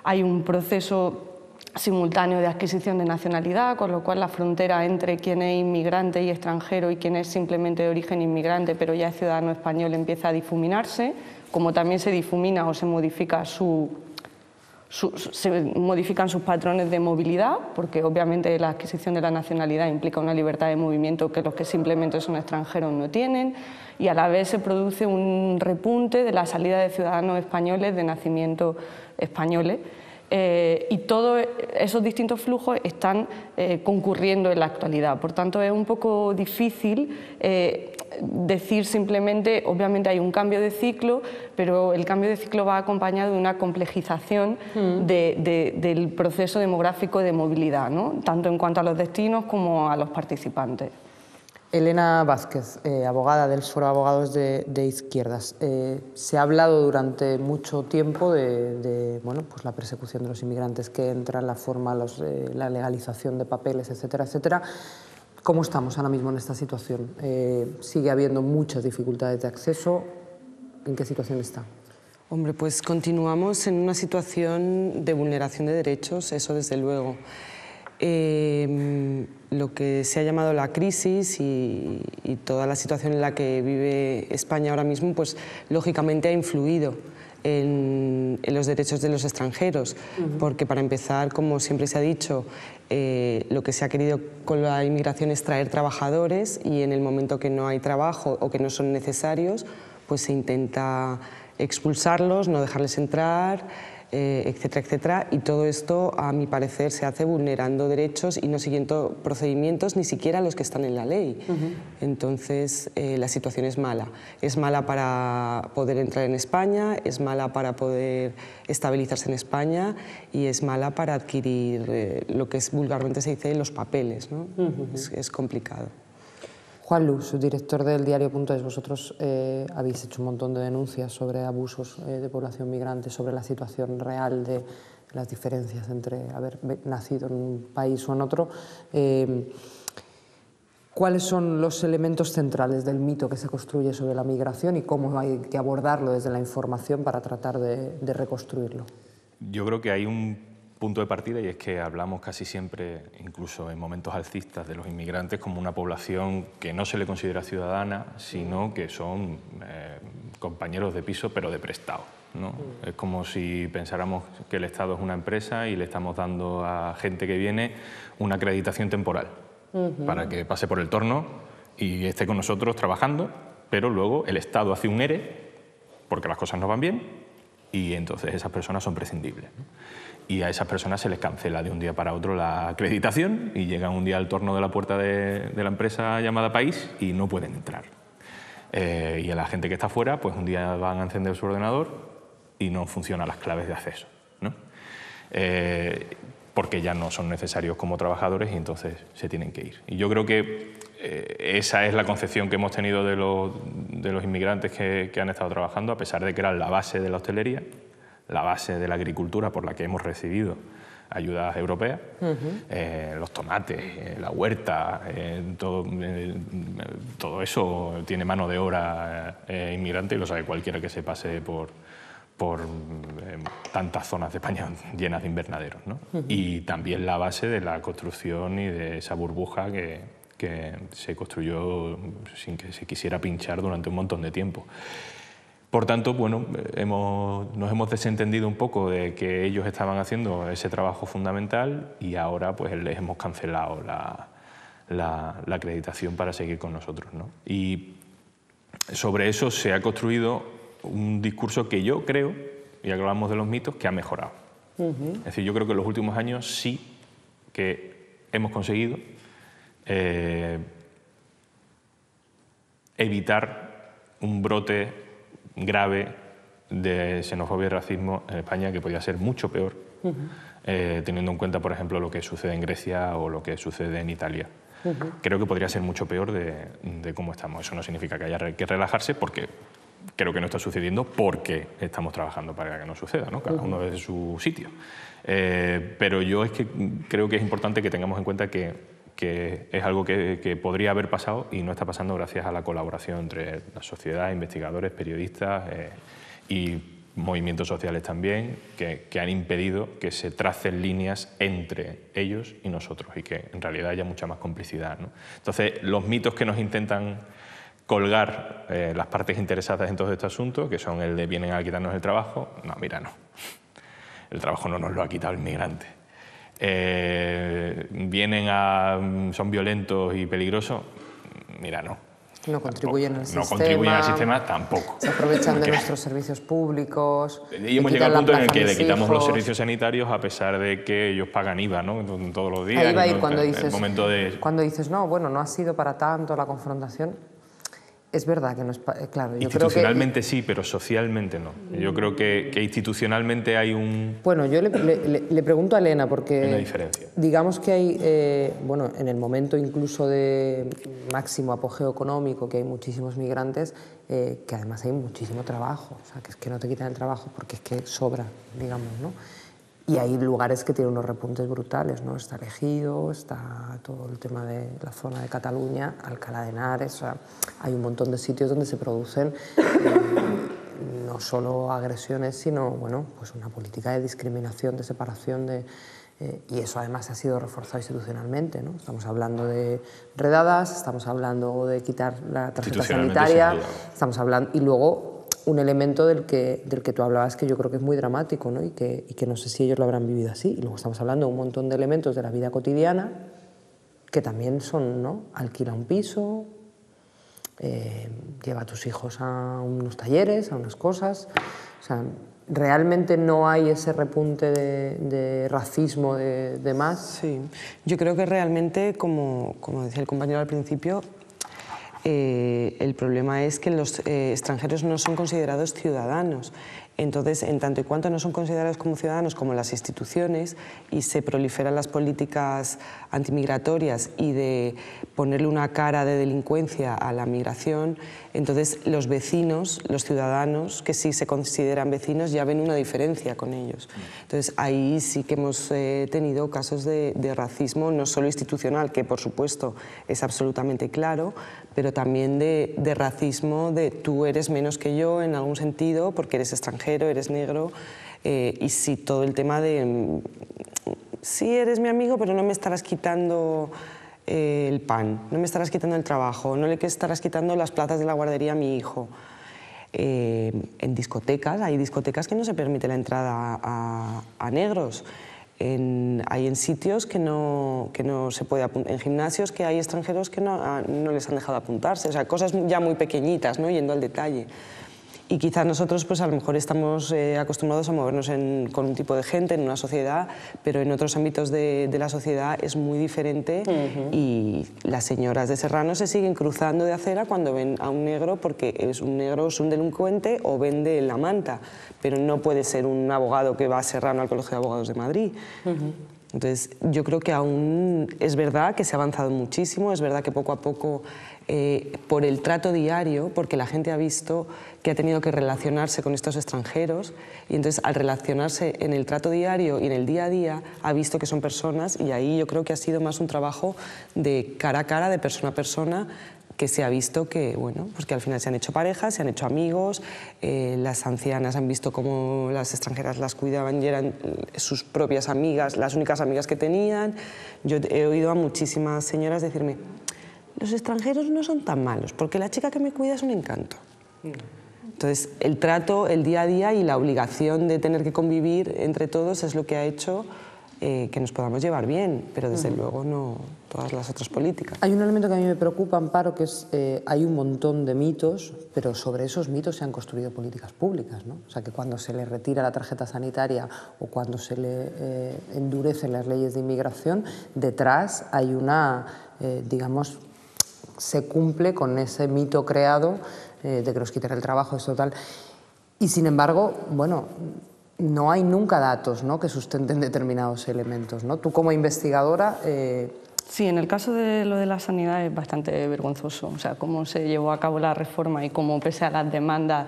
Hay un proceso simultáneo de adquisición de nacionalidad, con lo cual la frontera entre quien es inmigrante y extranjero y quien es simplemente de origen inmigrante pero ya es ciudadano español empieza a difuminarse, como también se difumina o se modifica se modifican sus patrones de movilidad, porque obviamente la adquisición de la nacionalidad implica una libertad de movimiento que los que simplemente son extranjeros no tienen, y a la vez se produce un repunte de la salida de ciudadanos españoles de nacimiento españoles. Y todos esos distintos flujos están concurriendo en la actualidad. Por tanto, es un poco difícil decir simplemente, obviamente hay un cambio de ciclo, pero el cambio de ciclo va acompañado de una complejización del proceso demográfico de movilidad, ¿no?, tanto en cuanto a los destinos como a los participantes. Elena Vázquez, abogada del Foro de Abogados de Izquierdas. Se ha hablado durante mucho tiempo de la persecución de los inmigrantes que entran, la legalización de papeles, etcétera, etcétera. ¿Cómo estamos ahora mismo en esta situación? ¿Sigue habiendo muchas dificultades de acceso? ¿En qué situación está? Hombre, pues continuamos en una situación de vulneración de derechos, eso desde luego. Lo que se ha llamado la crisis y toda la situación en la que vive España ahora mismo, pues lógicamente ha influido en los derechos de los extranjeros, porque para empezar, como siempre se ha dicho, lo que se ha querido con la inmigración es traer trabajadores y en el momento que no hay trabajo o que no son necesarios, pues se intenta expulsarlos, no dejarles entrar, etcétera, etcétera, y todo esto, a mi parecer, se hace vulnerando derechos y no siguiendo procedimientos ni siquiera los que están en la ley. Entonces, la situación es mala. Es mala para poder entrar en España, es mala para poder estabilizarse en España y es mala para adquirir lo que vulgarmente se dice los papeles, ¿no? Es complicado. Juan Lu, subdirector del diario.es, vosotros habéis hecho un montón de denuncias sobre abusos de población migrante, sobre la situación real de las diferencias entre haber nacido en un país o en otro. ¿Cuáles son los elementos centrales del mito que se construye sobre la migración y cómo hay que abordarlo desde la información para tratar de reconstruirlo? Yo creo que hay un punto de partida y es que hablamos casi siempre, incluso en momentos alcistas, de los inmigrantes como una población que no se le considera ciudadana, sino que son compañeros de piso, pero de prestado, ¿no? Es como si pensáramos que el Estado es una empresa y le estamos dando a gente que viene una acreditación temporal para que pase por el torno y esté con nosotros trabajando, pero luego el Estado hace un ERE porque las cosas no van bien y entonces esas personas son prescindibles, ¿no? Y a esas personas se les cancela de un día para otro la acreditación y llegan un día al torno de la puerta de la empresa llamada país y no pueden entrar. Y a la gente que está fuera, pues un día van a encender su ordenador y no funcionan las claves de acceso, ¿no? Porque ya no son necesarios como trabajadores y entonces se tienen que ir. Y yo creo que esa es la concepción que hemos tenido de los inmigrantes que han estado trabajando, a pesar de que eran la base de la hostelería, la base de la agricultura por la que hemos recibido ayudas europeas, los tomates, la huerta, todo eso tiene mano de obra inmigrante y lo sabe cualquiera que se pase por tantas zonas de España llenas de invernaderos, ¿no? Y también la base de la construcción y de esa burbuja que se construyó sin que se quisiera pinchar durante un montón de tiempo. Por tanto, bueno, nos hemos desentendido un poco de que ellos estaban haciendo ese trabajo fundamental y ahora pues les hemos cancelado la acreditación para seguir con nosotros, ¿no? Y sobre eso se ha construido un discurso que yo creo, y hablamos de los mitos, que ha mejorado. Es decir, yo creo que en los últimos años sí que hemos conseguido evitar un brote grave de xenofobia y racismo en España que podía ser mucho peor, teniendo en cuenta, por ejemplo, lo que sucede en Grecia o lo que sucede en Italia. Creo que podría ser mucho peor de cómo estamos. Eso no significa que haya que relajarse, porque creo que no está sucediendo porque estamos trabajando para que no suceda, ¿no? Cada uno desde su sitio. Pero yo es que creo que es importante que tengamos en cuenta que es algo que podría haber pasado y no está pasando gracias a la colaboración entre la sociedad, investigadores, periodistas y movimientos sociales también, que han impedido que se tracen líneas entre ellos y nosotros y que en realidad haya mucha más complicidad, ¿no? Entonces, los mitos que nos intentan colgar las partes interesadas en todo este asunto, que son el de vienen a quitarnos el trabajo, no, mira, no. El trabajo no nos lo ha quitado el migrante. Son violentos y peligrosos, mira, no. No contribuyen al sistema. No contribuyen al sistema tampoco. Se aprovechan de nuestros servicios públicos. Y hemos llegado al punto en el que le quitamos los servicios sanitarios a pesar de que ellos pagan IVA, ¿no? Todos los días. Ahí va a ir cuando dices, no, bueno, no ha sido para tanto la confrontación. Es verdad que no es... Claro, institucionalmente sí, pero socialmente no. Yo creo que institucionalmente hay un... Bueno, yo le pregunto a Elena porque... Hay una diferencia. Digamos que hay, bueno, en el momento incluso de máximo apogeo económico, que hay muchísimos migrantes, que además hay muchísimo trabajo. O sea, que es que no te quitan el trabajo porque es que sobra, digamos, ¿no? Y hay lugares que tienen unos repuntes brutales, ¿no? Está el Ejido, está todo el tema de la zona de Cataluña, Alcalá de Henares, o sea, hay un montón de sitios donde se producen no solo agresiones, sino, bueno, pues una política de discriminación, de separación, y eso además ha sido reforzado institucionalmente, ¿no? Estamos hablando de redadas, estamos hablando de quitar la tarjeta sanitaria, estamos hablando, y luego un elemento del que tú hablabas que yo creo que es muy dramático, ¿no? y que no sé si ellos lo habrán vivido así. Y luego estamos hablando de un montón de elementos de la vida cotidiana que también son, ¿no? Alquila un piso, lleva a tus hijos a unos talleres, a unas cosas. O sea, ¿realmente no hay ese repunte de racismo de más? Sí, yo creo que realmente, como decía el compañero al principio, el problema es que los extranjeros no son considerados ciudadanos. Entonces, en tanto y cuanto no son considerados como ciudadanos, como las instituciones, y se proliferan las políticas antimigratorias y de ponerle una cara de delincuencia a la migración, entonces los vecinos, los ciudadanos, que sí se consideran vecinos, ya ven una diferencia con ellos. Entonces, ahí sí que hemos tenido casos de racismo, no solo institucional, que por supuesto es absolutamente claro, pero también de racismo de tú eres menos que yo en algún sentido porque eres extranjero, eres negro, y sí, todo el tema de sí eres mi amigo pero no me estarás quitando el pan, no me estarás quitando el trabajo, no le estarás quitando las plazas de la guardería a mi hijo. en discotecas. Hay discotecas que no se permite la entrada a negros. Hay en sitios que no se puede apuntar, en gimnasios que hay extranjeros que no les han dejado apuntarse. O sea, cosas ya muy pequeñitas, ¿no? Yendo al detalle. Y quizás nosotros pues a lo mejor estamos acostumbrados a movernos con un tipo de gente en una sociedad, pero en otros ámbitos de la sociedad es muy diferente. Y las señoras de Serrano se siguen cruzando de acera cuando ven a un negro porque es un negro, es un delincuente o vende la manta, pero no puede ser un abogado que va a Serrano al Colegio de Abogados de Madrid. Entonces yo creo que aún es verdad que se ha avanzado muchísimo, es verdad que poco a poco por el trato diario, porque la gente ha visto que ha tenido que relacionarse con estos extranjeros y entonces al relacionarse en el trato diario y en el día a día ha visto que son personas y ahí yo creo que ha sido más un trabajo de cara a cara, de persona a persona, que se ha visto que, bueno, pues que al final se han hecho parejas, se han hecho amigos, las ancianas han visto cómo las extranjeras las cuidaban y eran sus propias amigas, las únicas amigas que tenían. Yo he oído a muchísimas señoras decirme, los extranjeros no son tan malos, porque la chica que me cuida es un encanto. Entonces, el trato, el día a día y la obligación de tener que convivir entre todos es lo que ha hecho que nos podamos llevar bien, pero desde luego no todas las otras políticas. Hay un elemento que a mí me preocupa, Amparo, que es hay un montón de mitos, pero sobre esos mitos se han construido políticas públicas, ¿no? O sea, que cuando se le retira la tarjeta sanitaria o cuando se le endurecen las leyes de inmigración, detrás hay una, digamos, se cumple con ese mito creado de que nos quitará el trabajo, esto tal. Y sin embargo, bueno, no hay nunca datos, ¿no?, que sustenten determinados elementos, ¿no? Tú como investigadora... Sí, en el caso de lo de la sanidad es bastante vergonzoso, o sea, cómo se llevó a cabo la reforma y cómo, pese a las demandas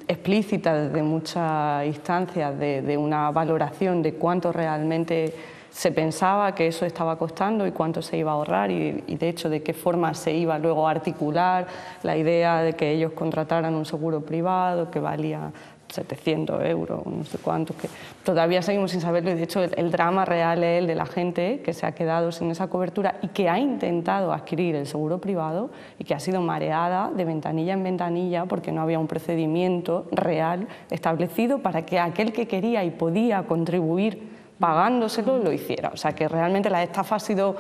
explícitas desde muchas instancias de una valoración de cuánto realmente se pensaba que eso estaba costando y cuánto se iba a ahorrar y de hecho de qué forma se iba luego a articular la idea de que ellos contrataran un seguro privado que valía 700 euros, no sé cuánto, que todavía seguimos sin saberlo y de hecho el drama real es el de la gente que se ha quedado sin esa cobertura y que ha intentado adquirir el seguro privado y que ha sido mareada de ventanilla en ventanilla porque no había un procedimiento real establecido para que aquel que quería y podía contribuir pagándoselo lo hiciera. O sea que realmente la estafa ha sido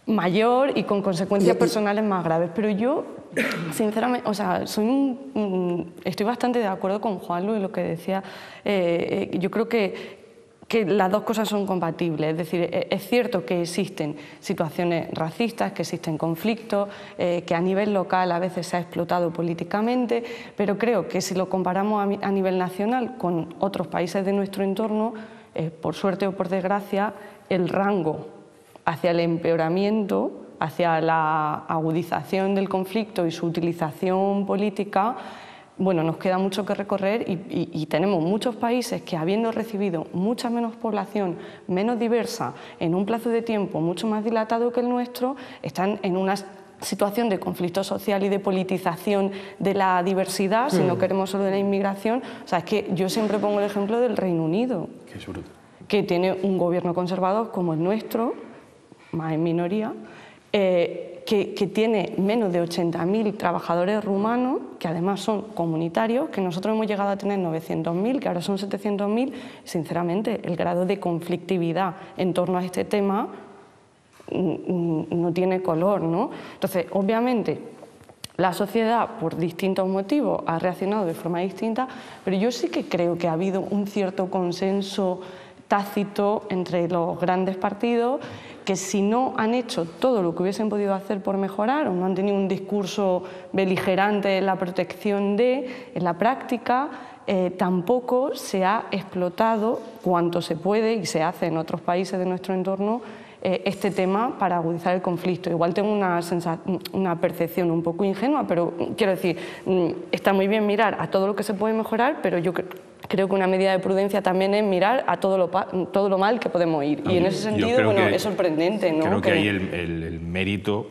mayor y con consecuencias personales más graves, pero yo sinceramente, o sea, estoy bastante de acuerdo con Juanlu en lo que decía. Yo creo que las dos cosas son compatibles, es decir, es cierto que existen situaciones racistas, que existen conflictos, que a nivel local a veces se ha explotado políticamente, pero creo que si lo comparamos a nivel nacional con otros países de nuestro entorno, por suerte o por desgracia, el rango hacia el empeoramiento, hacia la agudización del conflicto y su utilización política, bueno, nos queda mucho que recorrer y tenemos muchos países que, habiendo recibido mucha menos población, menos diversa, en un plazo de tiempo mucho más dilatado que el nuestro, están en una situación de conflicto social y de politización de la diversidad, si no queremos solo de la inmigración. O sea, es que yo siempre pongo el ejemplo del Reino Unido, que tiene un gobierno conservador como el nuestro, más en minoría, que tiene menos de 80.000 trabajadores rumanos, que además son comunitarios, que nosotros hemos llegado a tener 900.000, que ahora son 700.000. Sinceramente, el grado de conflictividad en torno a este tema no tiene color, ¿no? Entonces, obviamente, la sociedad, por distintos motivos, ha reaccionado de forma distinta, pero yo sí que creo que ha habido un cierto consenso tácito entre los grandes partidos, que si no han hecho todo lo que hubiesen podido hacer por mejorar o no han tenido un discurso beligerante en la protección en la práctica, tampoco se ha explotado cuanto se puede y se hace en otros países de nuestro entorno este tema para agudizar el conflicto. Igual tengo una percepción un poco ingenua, pero quiero decir, está muy bien mirar a todo lo que se puede mejorar, pero yo creo que una medida de prudencia también es mirar a todo lo mal que podemos ir. Y en ese sentido, bueno, es sorprendente, ¿no? Creo que ahí el mérito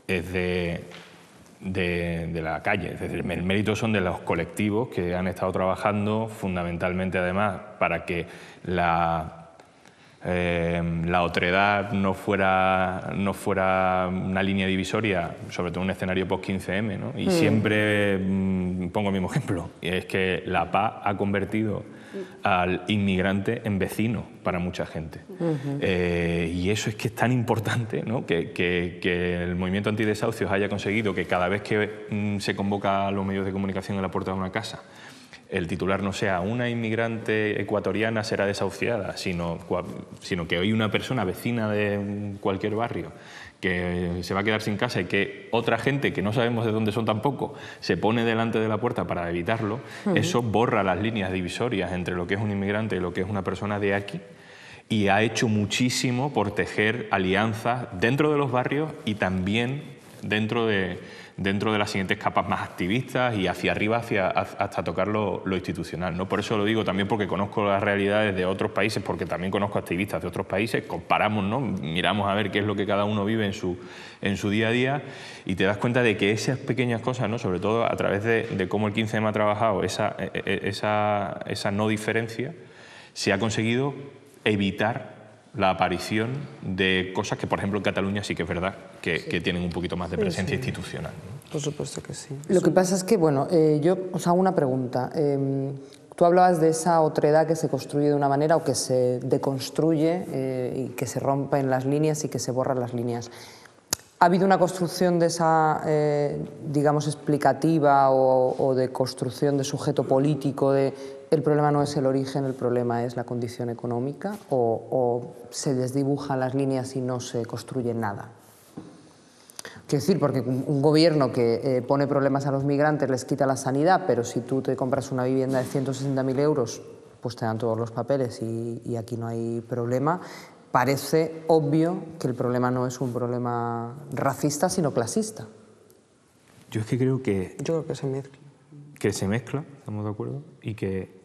es de la calle, es decir, el mérito son de los colectivos que han estado trabajando fundamentalmente, además, para que la otredad no fuera una línea divisoria, sobre todo en un escenario post-15M, ¿no? Y siempre pongo el mismo ejemplo, y es que la paz ha convertido al inmigrante en vecino para mucha gente. Y eso es que es tan importante, ¿no? que el movimiento antidesahucios haya conseguido que cada vez que se convoca a los medios de comunicación en la puerta de una casa, el titular no sea una inmigrante ecuatoriana será desahuciada, sino que hoy una persona vecina de cualquier barrio que se va a quedar sin casa y que otra gente que no sabemos de dónde son tampoco se pone delante de la puerta para evitarlo, eso borra las líneas divisorias entre lo que es un inmigrante y lo que es una persona de aquí, y ha hecho muchísimo por tejer alianzas dentro de los barrios y también dentro de las siguientes capas más activistas y hacia arriba hasta tocar lo institucional, ¿no? Por eso lo digo también, porque conozco las realidades de otros países, porque también conozco activistas de otros países, comparamos, ¿no? Miramos a ver qué es lo que cada uno vive en su día a día, y te das cuenta de que esas pequeñas cosas, ¿no? Sobre todo a través de cómo el 15M ha trabajado esa no diferencia, se ha conseguido evitar la aparición de cosas que, por ejemplo, en Cataluña sí que es verdad que tienen un poquito más de presencia institucional, ¿no? Por supuesto que sí. Lo que pasa es que, bueno, yo os hago una pregunta. Tú hablabas de esa otredad que se construye de una manera o que se deconstruye y que se rompen las líneas y que se borran las líneas. ¿Ha habido una construcción de esa, digamos, explicativa o de construcción de sujeto político de el problema no es el origen, el problema es la condición económica, o se desdibujan las líneas y no se construye nada? Quiero decir, porque un gobierno que pone problemas a los migrantes les quita la sanidad, pero si tú te compras una vivienda de 160.000 euros, pues te dan todos los papeles y aquí no hay problema. Parece obvio que el problema no es un problema racista, sino clasista. Yo es que creo que... Yo creo que se mezcla. Que se mezcla, estamos de acuerdo, y que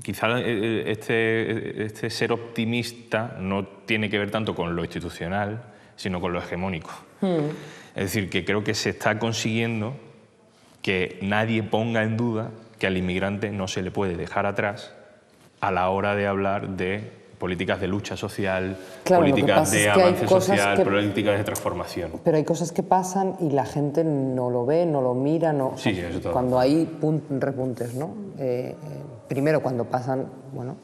quizá este ser optimista no tiene que ver tanto con lo institucional, sino con lo hegemónico. Es decir, que creo que se está consiguiendo que nadie ponga en duda que al inmigrante no se le puede dejar atrás a la hora de hablar de políticas de lucha social, claro, políticas de avance social, políticas de transformación. Pero hay cosas que pasan y la gente no lo ve, no lo mira, no, sí, eso todo. Cuando hay repuntes, ¿no? Primero cuando pasan, bueno,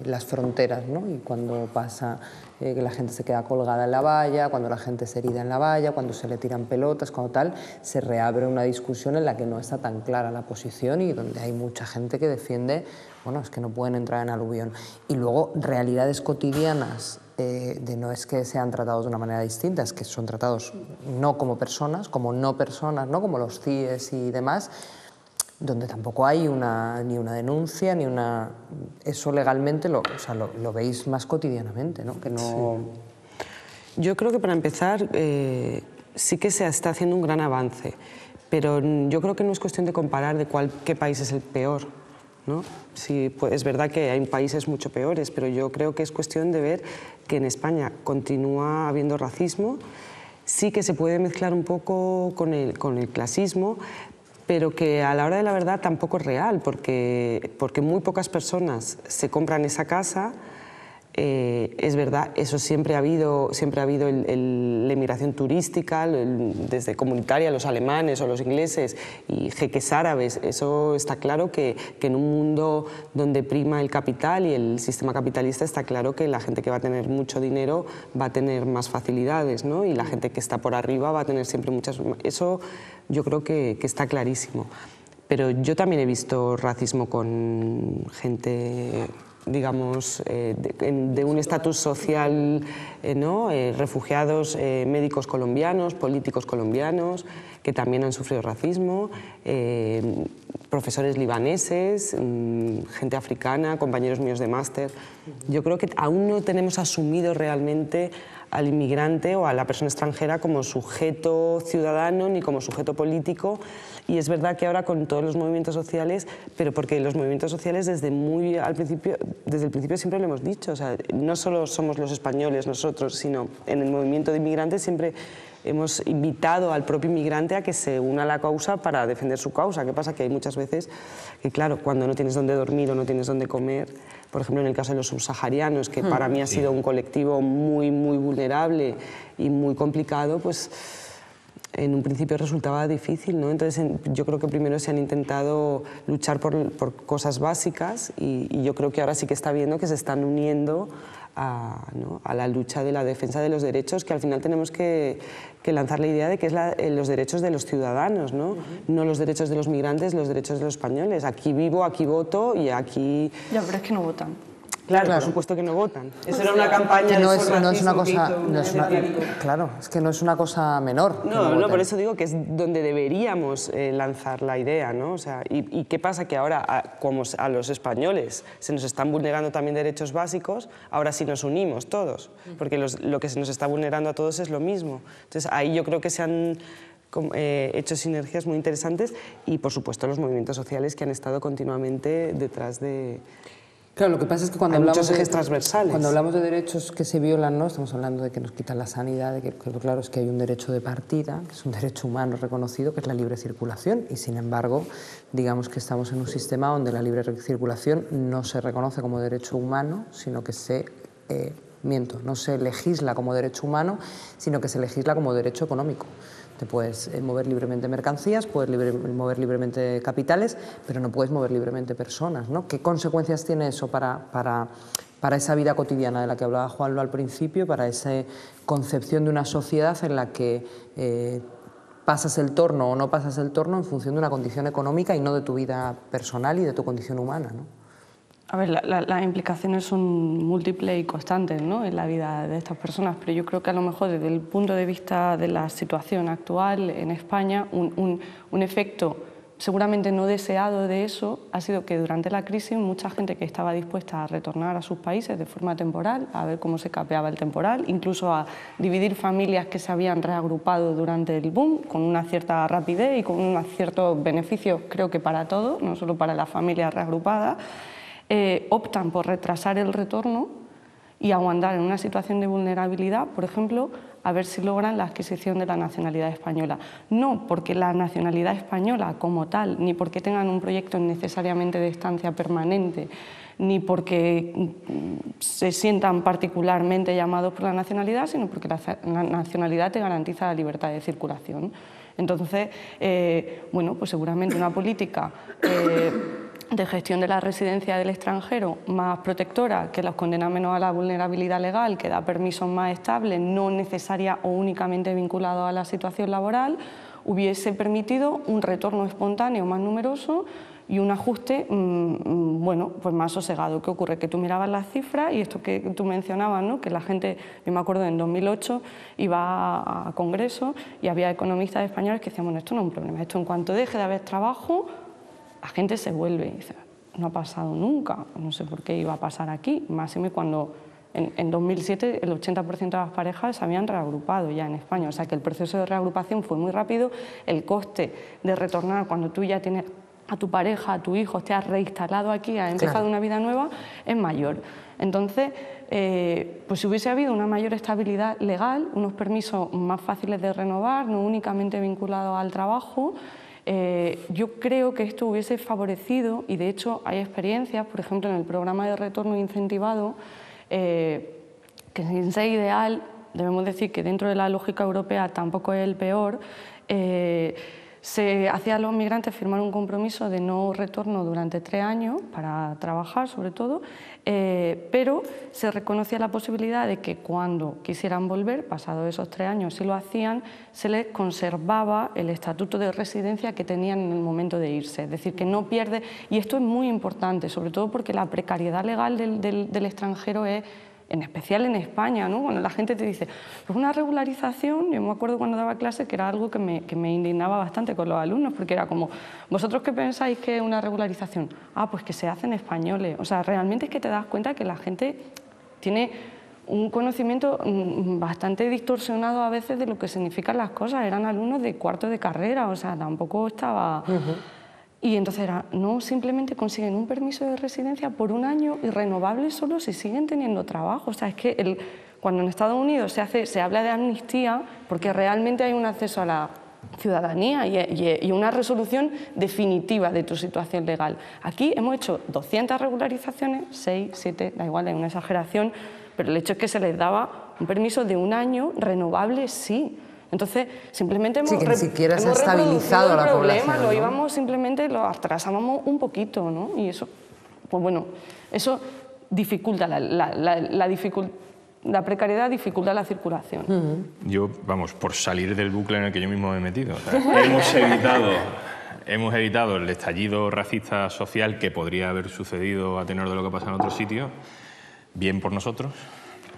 las fronteras, ¿no? Y cuando pasa que la gente se queda colgada en la valla, cuando la gente se herida en la valla, cuando se le tiran pelotas, cuando tal, se reabre una discusión en la que no está tan clara la posición y donde hay mucha gente que defiende, bueno, es que no pueden entrar en aluvión. Y luego realidades cotidianas de no es que sean tratados de una manera distinta, es que son tratados no como personas, como no personas, ¿no? Como los CIES y demás, donde tampoco hay ni una denuncia, ni una... Eso legalmente lo veis más cotidianamente, ¿no? Que no... Sí. Yo creo que para empezar sí que se está haciendo un gran avance, pero yo creo que no es cuestión de comparar de qué país es el peor, ¿no? Sí, pues es verdad que hay países mucho peores, pero yo creo que es cuestión de ver que en España continúa habiendo racismo, sí que se puede mezclar un poco con el clasismo, pero que a la hora de la verdad tampoco es real, porque muy pocas personas se compran esa casa. Es verdad, eso siempre ha habido la inmigración turística, desde comunitaria, los alemanes o los ingleses y jeques árabes. Eso está claro que en un mundo donde prima el capital y el sistema capitalista, está claro que la gente que va a tener mucho dinero va a tener más facilidades, ¿no? Y la gente que está por arriba va a tener siempre muchas... Eso yo creo que está clarísimo. Pero yo también he visto racismo con gente, digamos, de un estatus social, ¿no? Refugiados, médicos colombianos, políticos colombianos, que también han sufrido racismo, profesores libaneses, gente africana, compañeros míos de máster. Yo creo que aún no tenemos asumido realmente al inmigrante o a la persona extranjera como sujeto ciudadano ni como sujeto político, y es verdad que ahora con todos los movimientos sociales, pero porque los movimientos sociales desde el principio siempre lo hemos dicho, o sea, no solo somos los españoles nosotros, sino en el movimiento de inmigrantes siempre hemos invitado al propio inmigrante a que se una a la causa para defender su causa. ¿Qué pasa? Que hay muchas veces que, claro, cuando no tienes dónde dormir o no tienes dónde comer, por ejemplo, en el caso de los subsaharianos, que para mí ha sido un colectivo muy, muy vulnerable y muy complicado, pues en un principio resultaba difícil, ¿no? Entonces yo creo que primero se han intentado luchar por cosas básicas y yo creo que ahora sí que está viendo que se están uniendo a la lucha de la defensa de los derechos, que al final tenemos que lanzar la idea de que es los derechos de los ciudadanos, ¿no? No los derechos de los migrantes, los derechos de los españoles. Aquí vivo, aquí voto y aquí... Ya, pero es que no votan. Claro, por supuesto que no votan. Eso era una campaña que no de es una cosa, claro, es que no es una cosa menor. No, por eso digo que es donde deberíamos lanzar la idea, ¿no? O sea, ¿y qué pasa? Que ahora, como a los españoles se nos están vulnerando también derechos básicos, ahora sí nos unimos todos, porque lo que se nos está vulnerando a todos es lo mismo. Entonces ahí yo creo que se han hecho sinergias muy interesantes y, por supuesto, los movimientos sociales que han estado continuamente detrás de... Claro, lo que pasa es que cuando hablamos de derechos que se violan, no estamos hablando de que nos quitan la sanidad, de que claro, es que hay un derecho de partida, que es un derecho humano reconocido, que es la libre circulación, y sin embargo, digamos que estamos en un sistema donde la libre circulación no se reconoce como derecho humano, sino que no se legisla como derecho humano, sino que se legisla como derecho económico. Te puedes mover libremente mercancías, puedes mover libremente capitales, pero no puedes mover libremente personas, ¿no? ¿Qué consecuencias tiene eso para esa vida cotidiana de la que hablaba Juanlo al principio, para esa concepción de una sociedad en la que pasas el torno o no pasas el torno en función de una condición económica y no de tu vida personal y de tu condición humana, ¿no? A ver, las implicaciones son múltiples y constantes, ¿no?, en la vida de estas personas, pero yo creo que a lo mejor desde el punto de vista de la situación actual en España, un efecto seguramente no deseado de eso ha sido que durante la crisis mucha gente que estaba dispuesta a retornar a sus países de forma temporal, a ver cómo se capeaba el temporal, incluso a dividir familias que se habían reagrupado durante el boom con una cierta rapidez y con unos ciertos beneficios, creo que para todos, no solo para las familias reagrupadas, optan por retrasar el retorno y aguantar en una situación de vulnerabilidad, por ejemplo, a ver si logran la adquisición de la nacionalidad española. No porque la nacionalidad española como tal, ni porque tengan un proyecto necesariamente de estancia permanente, ni porque se sientan particularmente llamados por la nacionalidad, sino porque la nacionalidad te garantiza la libertad de circulación. Entonces, bueno, pues seguramente una política de gestión de la residencia del extranjero más protectora, que los condena menos a la vulnerabilidad legal, que da permisos más estables, no necesaria o únicamente vinculados a la situación laboral, hubiese permitido un retorno espontáneo más numeroso y un ajuste bueno, pues más sosegado. ¿Qué ocurre? Que tú mirabas las cifras y esto que tú mencionabas, ¿no?, que la gente, yo me acuerdo en 2008 iba a congresos y había economistas españoles que decían, bueno, esto no es un problema, esto en cuanto deje de haber trabajo, la gente se vuelve y dice, no ha pasado nunca, no sé por qué iba a pasar aquí, máxime cuando en 2007 el 80% de las parejas se habían reagrupado ya en España, o sea que el proceso de reagrupación fue muy rápido, el coste de retornar cuando tú ya tienes a tu pareja, a tu hijo, te has reinstalado aquí, has empezado una vida nueva, es mayor. Entonces, pues si hubiese habido una mayor estabilidad legal, unos permisos más fáciles de renovar, no únicamente vinculados al trabajo, yo creo que esto hubiese favorecido, y de hecho hay experiencias, por ejemplo en el programa de retorno incentivado, que sin ser ideal, debemos decir que dentro de la lógica europea tampoco es el peor, se hacía a los migrantes firmar un compromiso de no retorno durante 3 años para trabajar sobre todo, pero se reconocía la posibilidad de que cuando quisieran volver, pasados esos 3 años si lo hacían, se les conservaba el estatuto de residencia que tenían en el momento de irse, es decir, que no pierde, y esto es muy importante, sobre todo porque la precariedad legal del extranjero es, en especial en España, ¿no? Cuando la gente te dice, pues una regularización, yo me acuerdo cuando daba clase que era algo que me indignaba bastante con los alumnos, porque era como, ¿vosotros qué pensáis que es una regularización? Ah, pues que se hacen españoles. O sea, realmente es que te das cuenta que la gente tiene un conocimiento bastante distorsionado a veces de lo que significan las cosas. Eran alumnos de cuarto de carrera, o sea, tampoco estaba... Y entonces era, no, simplemente consiguen un permiso de residencia por 1 año y renovable solo si siguen teniendo trabajo. O sea, es que cuando en Estados Unidos se habla de amnistía porque realmente hay un acceso a la ciudadanía y una resolución definitiva de tu situación legal. Aquí hemos hecho 200 regularizaciones, 6, 7, da igual, es una exageración, pero el hecho es que se les daba un permiso de 1 año, renovable sí. Entonces, simplemente hemos, sí, que ni siquiera se ha estabilizado la población, ¿no? Simplemente lo atrasábamos un poquito, ¿no? Y eso, pues bueno, eso dificulta la precariedad dificulta la circulación. Yo, vamos, por salir del bucle en el que yo mismo me he metido. O sea, hemos evitado el estallido racista social que podría haber sucedido a tenor de lo que pasa en otros sitios, bien por nosotros,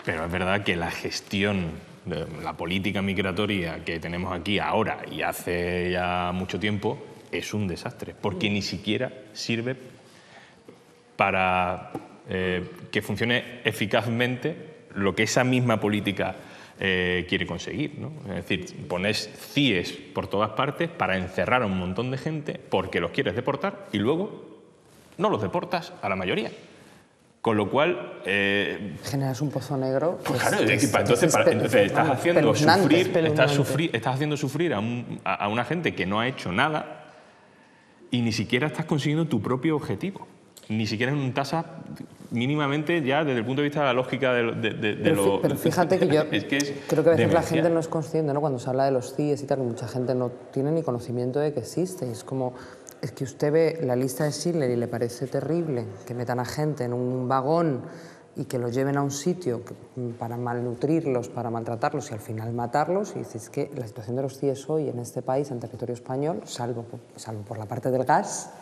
pero es verdad que la gestión de la política migratoria que tenemos aquí ahora y hace ya mucho tiempo es un desastre, porque ni siquiera sirve para que funcione eficazmente lo que esa misma política quiere conseguir, ¿no? Es decir, pones CIEs por todas partes para encerrar a un montón de gente porque los quieres deportar y luego no los deportas a la mayoría. Con lo cual... generas un pozo negro. Pues claro, entonces estás haciendo sufrir a una gente que no ha hecho nada y ni siquiera estás consiguiendo tu propio objetivo. Ni siquiera en un tasa mínimamente ya desde el punto de vista de la lógica Pero fíjate que yo creo que a veces la gente no es consciente, ¿no? Cuando se habla de los CIEs y tal, que mucha gente no tiene ni conocimiento de que existe. Es como, es que usted ve la lista de Schindler y le parece terrible que metan a gente en un vagón y que los lleven a un sitio para malnutrirlos, para maltratarlos y al final matarlos. Y dices que la situación de los CIEs hoy en este país, en territorio español, salvo por la parte del gas,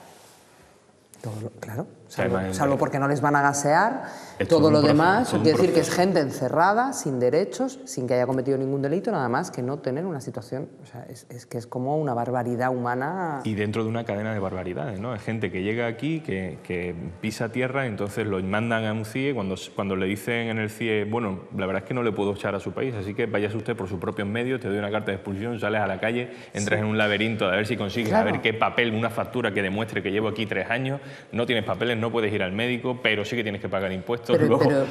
salvo porque no les van a gasear, todo lo demás quiere decir que es gente encerrada, sin derechos, sin que haya cometido ningún delito, nada más que no tener una situación, o sea, es que es como una barbaridad humana. Y dentro de una cadena de barbaridades, ¿no? Hay gente que llega aquí, que pisa tierra, entonces lo mandan a un CIE, cuando le dicen en el CIE, bueno, la verdad es que no le puedo echar a su país, así que váyase usted por sus propios medios, te doy una carta de expulsión, sales a la calle, entras en un laberinto a ver si consigues, a ver qué papel, una factura que demuestre que llevo aquí 3 años, no tienes papeles, no puedes ir al médico, pero sí que tienes que pagar impuestos.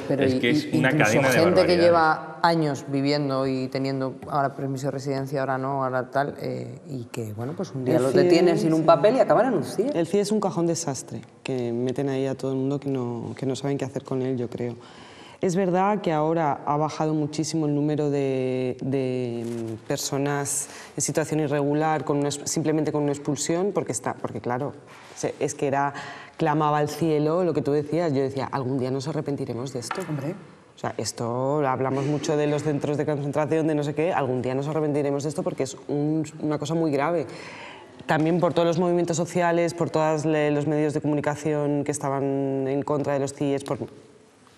Pero es que es una cadena de gente barbaridades. Que lleva años viviendo y teniendo ahora permiso de residencia, ahora no, ahora tal, y que, bueno, pues un día los detienen sin un papel y acaban en un CIE. El CIE es un cajón desastre, que meten ahí a todo el mundo que no saben qué hacer con él, yo creo. Es verdad que ahora ha bajado muchísimo el número de personas en situación irregular simplemente con una expulsión, porque claro, es que clamaba al cielo lo que tú decías. Yo decía, algún día nos arrepentiremos de esto. Hombre. O sea, esto, hablamos mucho de los centros de concentración, de no sé qué, algún día nos arrepentiremos de esto porque es una cosa muy grave. También por todos los movimientos sociales, por todos los medios de comunicación que estaban en contra de los CIEs, por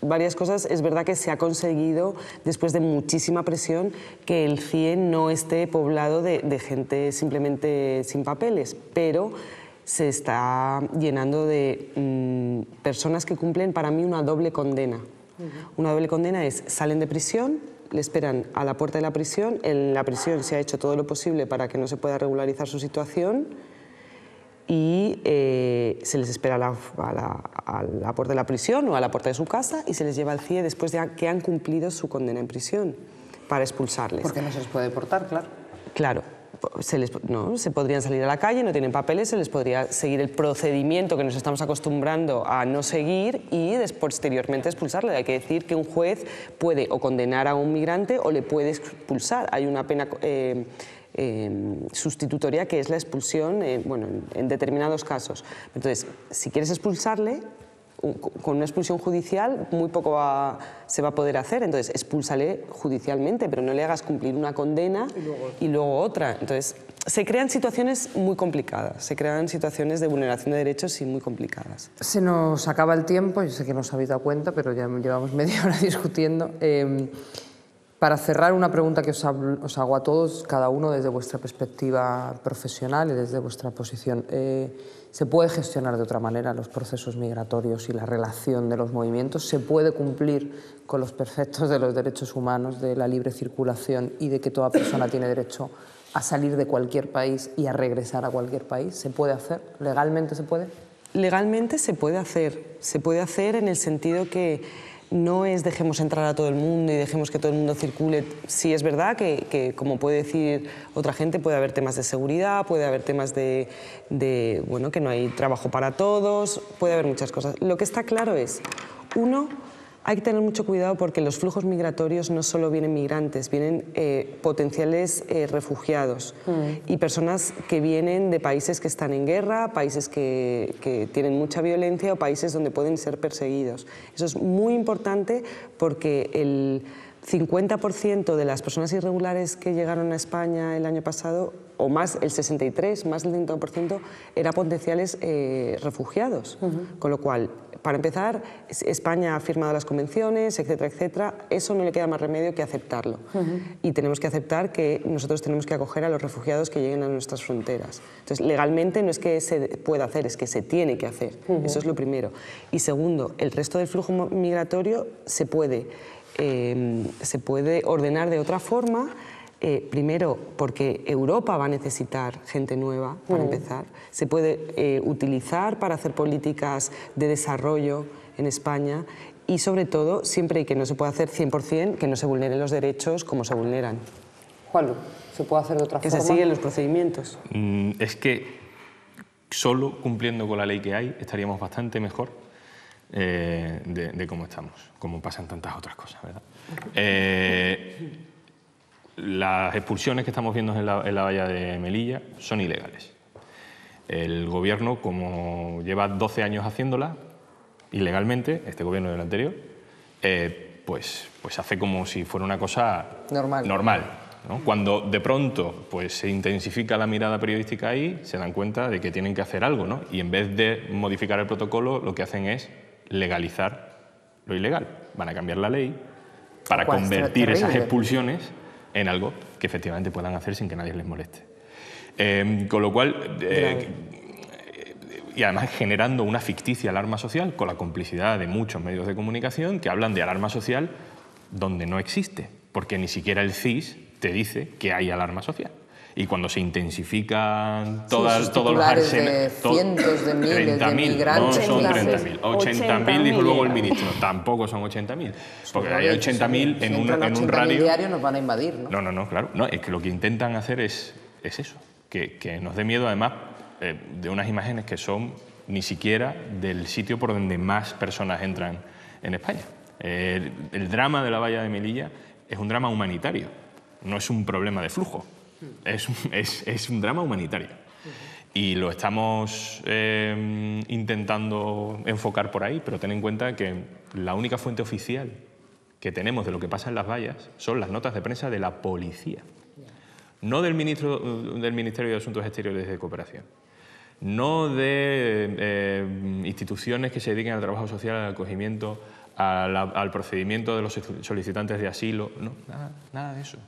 varias cosas, es verdad que se ha conseguido, después de muchísima presión, que el CIE no esté poblado de gente simplemente sin papeles, pero se está llenando de personas que cumplen para mí una doble condena. Una doble condena es, salen de prisión, le esperan a la puerta de la prisión, en la prisión se ha hecho todo lo posible para que no se pueda regularizar su situación y se les espera a la puerta de la prisión o a la puerta de su casa y se les lleva al CIE después de que han cumplido su condena en prisión para expulsarles. Porque no se les puede deportar, claro. Claro. Se podrían salir a la calle, no tienen papeles, se les podría seguir el procedimiento que nos estamos acostumbrando a no seguir y posteriormente expulsarle. Hay que decir que un juez puede o condenar a un migrante o le puede expulsar. Hay una pena sustitutoria que es la expulsión en determinados casos. Entonces, si quieres expulsarle, con una expulsión judicial muy poco se va a poder hacer, entonces expúlsale judicialmente, pero no le hagas cumplir una condena y luego otra. Entonces se crean situaciones muy complicadas, se crean situaciones de vulneración de derechos y muy complicadas. Se nos acaba el tiempo, yo sé que no os habéis dado cuenta, pero ya llevamos media hora discutiendo. Para cerrar, una pregunta que os hago a todos, cada uno desde vuestra perspectiva profesional y desde vuestra posición. ¿Se puede gestionar de otra manera los procesos migratorios y la relación de los movimientos? ¿Se puede cumplir con los preceptos de los derechos humanos, de la libre circulación y de que toda persona tiene derecho a salir de cualquier país y a regresar a cualquier país? ¿Se puede hacer? ¿Legalmente se puede? Legalmente se puede hacer en el sentido que no es dejemos entrar a todo el mundo y dejemos que todo el mundo circule. Sí es verdad que como puede decir otra gente, puede haber temas de seguridad, puede haber temas de bueno, que no hay trabajo para todos, puede haber muchas cosas. Lo que está claro es, uno, hay que tener mucho cuidado porque los flujos migratorios no solo vienen migrantes, vienen potenciales refugiados y personas que vienen de países que están en guerra, países que tienen mucha violencia o países donde pueden ser perseguidos. Eso es muy importante porque el 50% de las personas irregulares que llegaron a España el año pasado, o más, el 63%, más del 50%, eran potenciales refugiados. Con lo cual, para empezar, España ha firmado las convenciones, etcétera, etcétera. Eso no le queda más remedio que aceptarlo. Y tenemos que aceptar que nosotros tenemos que acoger a los refugiados que lleguen a nuestras fronteras. Entonces, legalmente no es que se pueda hacer, es que se tiene que hacer. Eso es lo primero. Y segundo, el resto del flujo migratorio se puede ordenar de otra forma. Primero, porque Europa va a necesitar gente nueva, para empezar. Se puede utilizar para hacer políticas de desarrollo en España y, sobre todo, siempre que no se pueda hacer 100%, que no se vulneren los derechos como se vulneran. Juanlu, ¿se puede hacer de otra forma? Que se siguen los procedimientos. Es que solo cumpliendo con la ley que hay estaríamos bastante mejor de cómo estamos, como pasan tantas otras cosas, ¿verdad? Las expulsiones que estamos viendo en la valla de Melilla son ilegales. El gobierno, como lleva 12 años haciéndolas ilegalmente, este gobierno y el anterior, pues hace como si fuera una cosa normal, ¿no? Cuando de pronto pues, se intensifica la mirada periodística ahí, se dan cuenta de que tienen que hacer algo, ¿no? Y en vez de modificar el protocolo, lo que hacen es legalizar lo ilegal. Van a cambiar la ley para convertir esas expulsiones en algo que efectivamente puedan hacer sin que nadie les moleste. Con lo cual, y además generando una ficticia alarma social con la complicidad de muchos medios de comunicación que hablan de alarma social donde no existe, porque ni siquiera el CIS te dice que hay alarma social. Y cuando se intensifican todos los arsenales... cientos de miles de migrantes... No son 30.000, 80.000 dijo luego el ministro. Tampoco son 80.000, porque hay 80.000 en un radio... diarios nos van a invadir, ¿no? No, claro. No, es que lo que intentan hacer es eso, que nos dé miedo además de unas imágenes que son ni siquiera del sitio por donde más personas entran en España. El drama de la valla de Melilla es un drama humanitario, no es un problema de flujo. Es un drama humanitario y lo estamos intentando enfocar por ahí, pero ten en cuenta que la única fuente oficial que tenemos de lo que pasa en las vallas son las notas de prensa de la policía, no del Ministerio de Asuntos Exteriores y de Cooperación, no de instituciones que se dediquen al trabajo social, al acogimiento, al procedimiento de los solicitantes de asilo, no, nada de eso.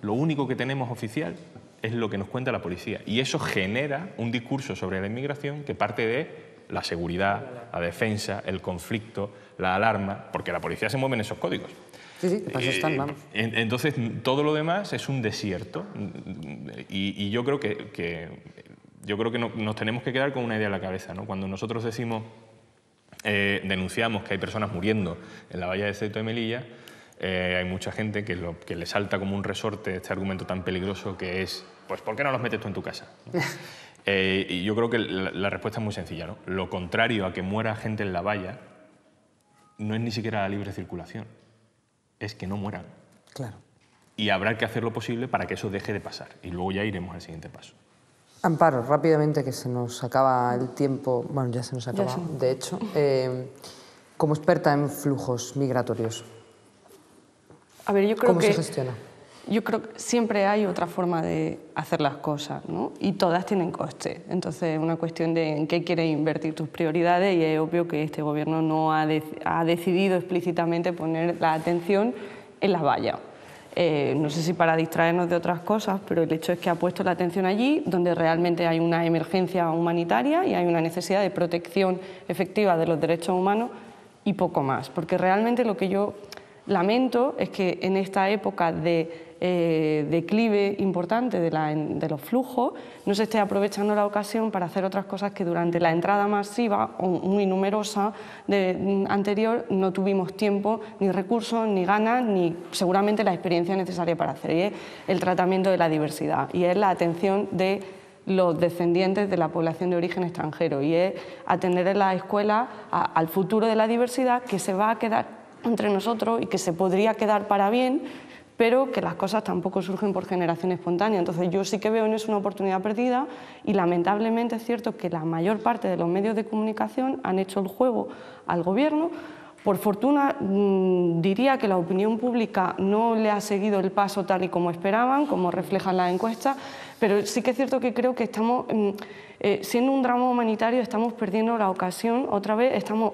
Lo único que tenemos oficial es lo que nos cuenta la policía y eso genera un discurso sobre la inmigración que parte de la seguridad, la defensa, el conflicto, la alarma, porque la policía se mueve en esos códigos. Sí, para eso están, vamos. Entonces, todo lo demás es un desierto y yo creo que nos tenemos que quedar con una idea en la cabeza, ¿no? Cuando nosotros decimos, denunciamos que hay personas muriendo en la valla de Ceuta y Melilla, hay mucha gente que le salta como un resorte este argumento tan peligroso que es, pues, ¿por qué no los metes tú en tu casa? Y yo creo que la respuesta es muy sencilla, ¿no? Lo contrario a que muera gente en la valla no es ni siquiera la libre circulación, es que no mueran. Claro. Y habrá que hacer lo posible para que eso deje de pasar y luego ya iremos al siguiente paso. Amparo, rápidamente que se nos acaba el tiempo, bueno, ya se nos acaba, sí. De hecho, como experta en flujos migratorios, a ver, yo creo ¿cómo se gestiona? Yo creo que siempre hay otra forma de hacer las cosas, ¿no? Y todas tienen coste. Entonces es una cuestión de en qué quieres invertir tus prioridades y es obvio que este gobierno no ha decidido explícitamente poner la atención en las vallas. No sé si para distraernos de otras cosas, pero el hecho es que ha puesto la atención allí donde realmente hay una emergencia humanitaria y hay una necesidad de protección efectiva de los derechos humanos y poco más. Porque realmente lo que yo lamento es que en esta época de declive importante de los flujos, no se esté aprovechando la ocasión para hacer otras cosas que durante la entrada masiva o muy numerosa anterior no tuvimos tiempo, ni recursos, ni ganas, ni seguramente la experiencia necesaria para hacer. Y es el tratamiento de la diversidad y es la atención de los descendientes de la población de origen extranjero y es atender en la escuela al futuro de la diversidad que se va a quedar entre nosotros y que se podría quedar para bien, pero que las cosas tampoco surgen por generación espontánea. Entonces yo sí que veo en eso una oportunidad perdida y lamentablemente es cierto que la mayor parte de los medios de comunicación han hecho el juego al gobierno. Por fortuna diría que la opinión pública no le ha seguido el paso tal y como esperaban, como reflejan las encuestas, pero sí que es cierto que creo que estamos, siendo un drama humanitario, estamos perdiendo la ocasión, otra vez estamos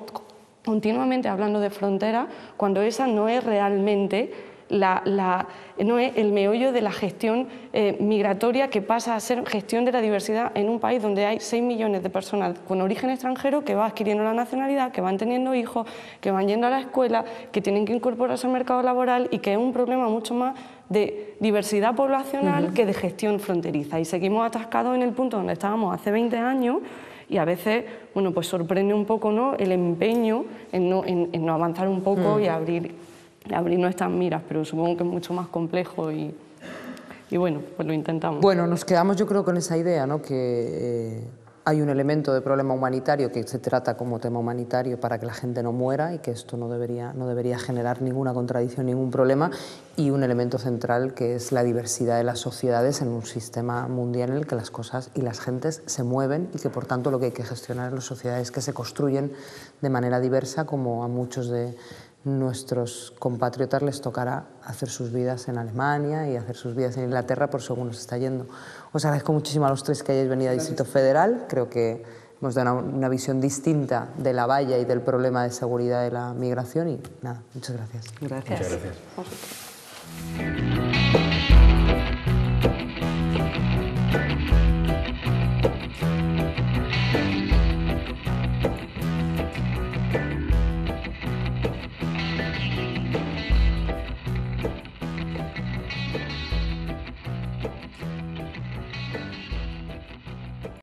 continuamente hablando de fronteras, cuando esa no es realmente no es el meollo de la gestión migratoria, que pasa a ser gestión de la diversidad en un país donde hay 6 millones de personas con origen extranjero que van adquiriendo la nacionalidad, que van teniendo hijos, que van yendo a la escuela, que tienen que incorporarse al mercado laboral y que es un problema mucho más de diversidad poblacional que de gestión fronteriza. Y seguimos atascados en el punto donde estábamos hace 20 años y a veces, bueno, pues sorprende un poco, ¿no?, el empeño en no avanzar un poco y abrir nuestras miras, pero supongo que es mucho más complejo y bueno, pues lo intentamos. Bueno, nos quedamos yo creo con esa idea, ¿no?, que hay un elemento de problema humanitario que se trata como tema humanitario para que la gente no muera y que esto no debería generar ninguna contradicción, ningún problema, y un elemento central que es la diversidad de las sociedades en un sistema mundial en el que las cosas y las gentes se mueven y que por tanto lo que hay que gestionar en las sociedades que se construyen de manera diversa, como a muchos de nuestros compatriotas les tocará hacer sus vidas en Alemania y hacer sus vidas en Inglaterra por según nos está yendo. Os agradezco muchísimo a los tres que hayáis venido al Distrito Federal. Creo que hemos dado una visión distinta de la valla y del problema de seguridad de la migración y nada, muchas gracias. Gracias. Muchas gracias.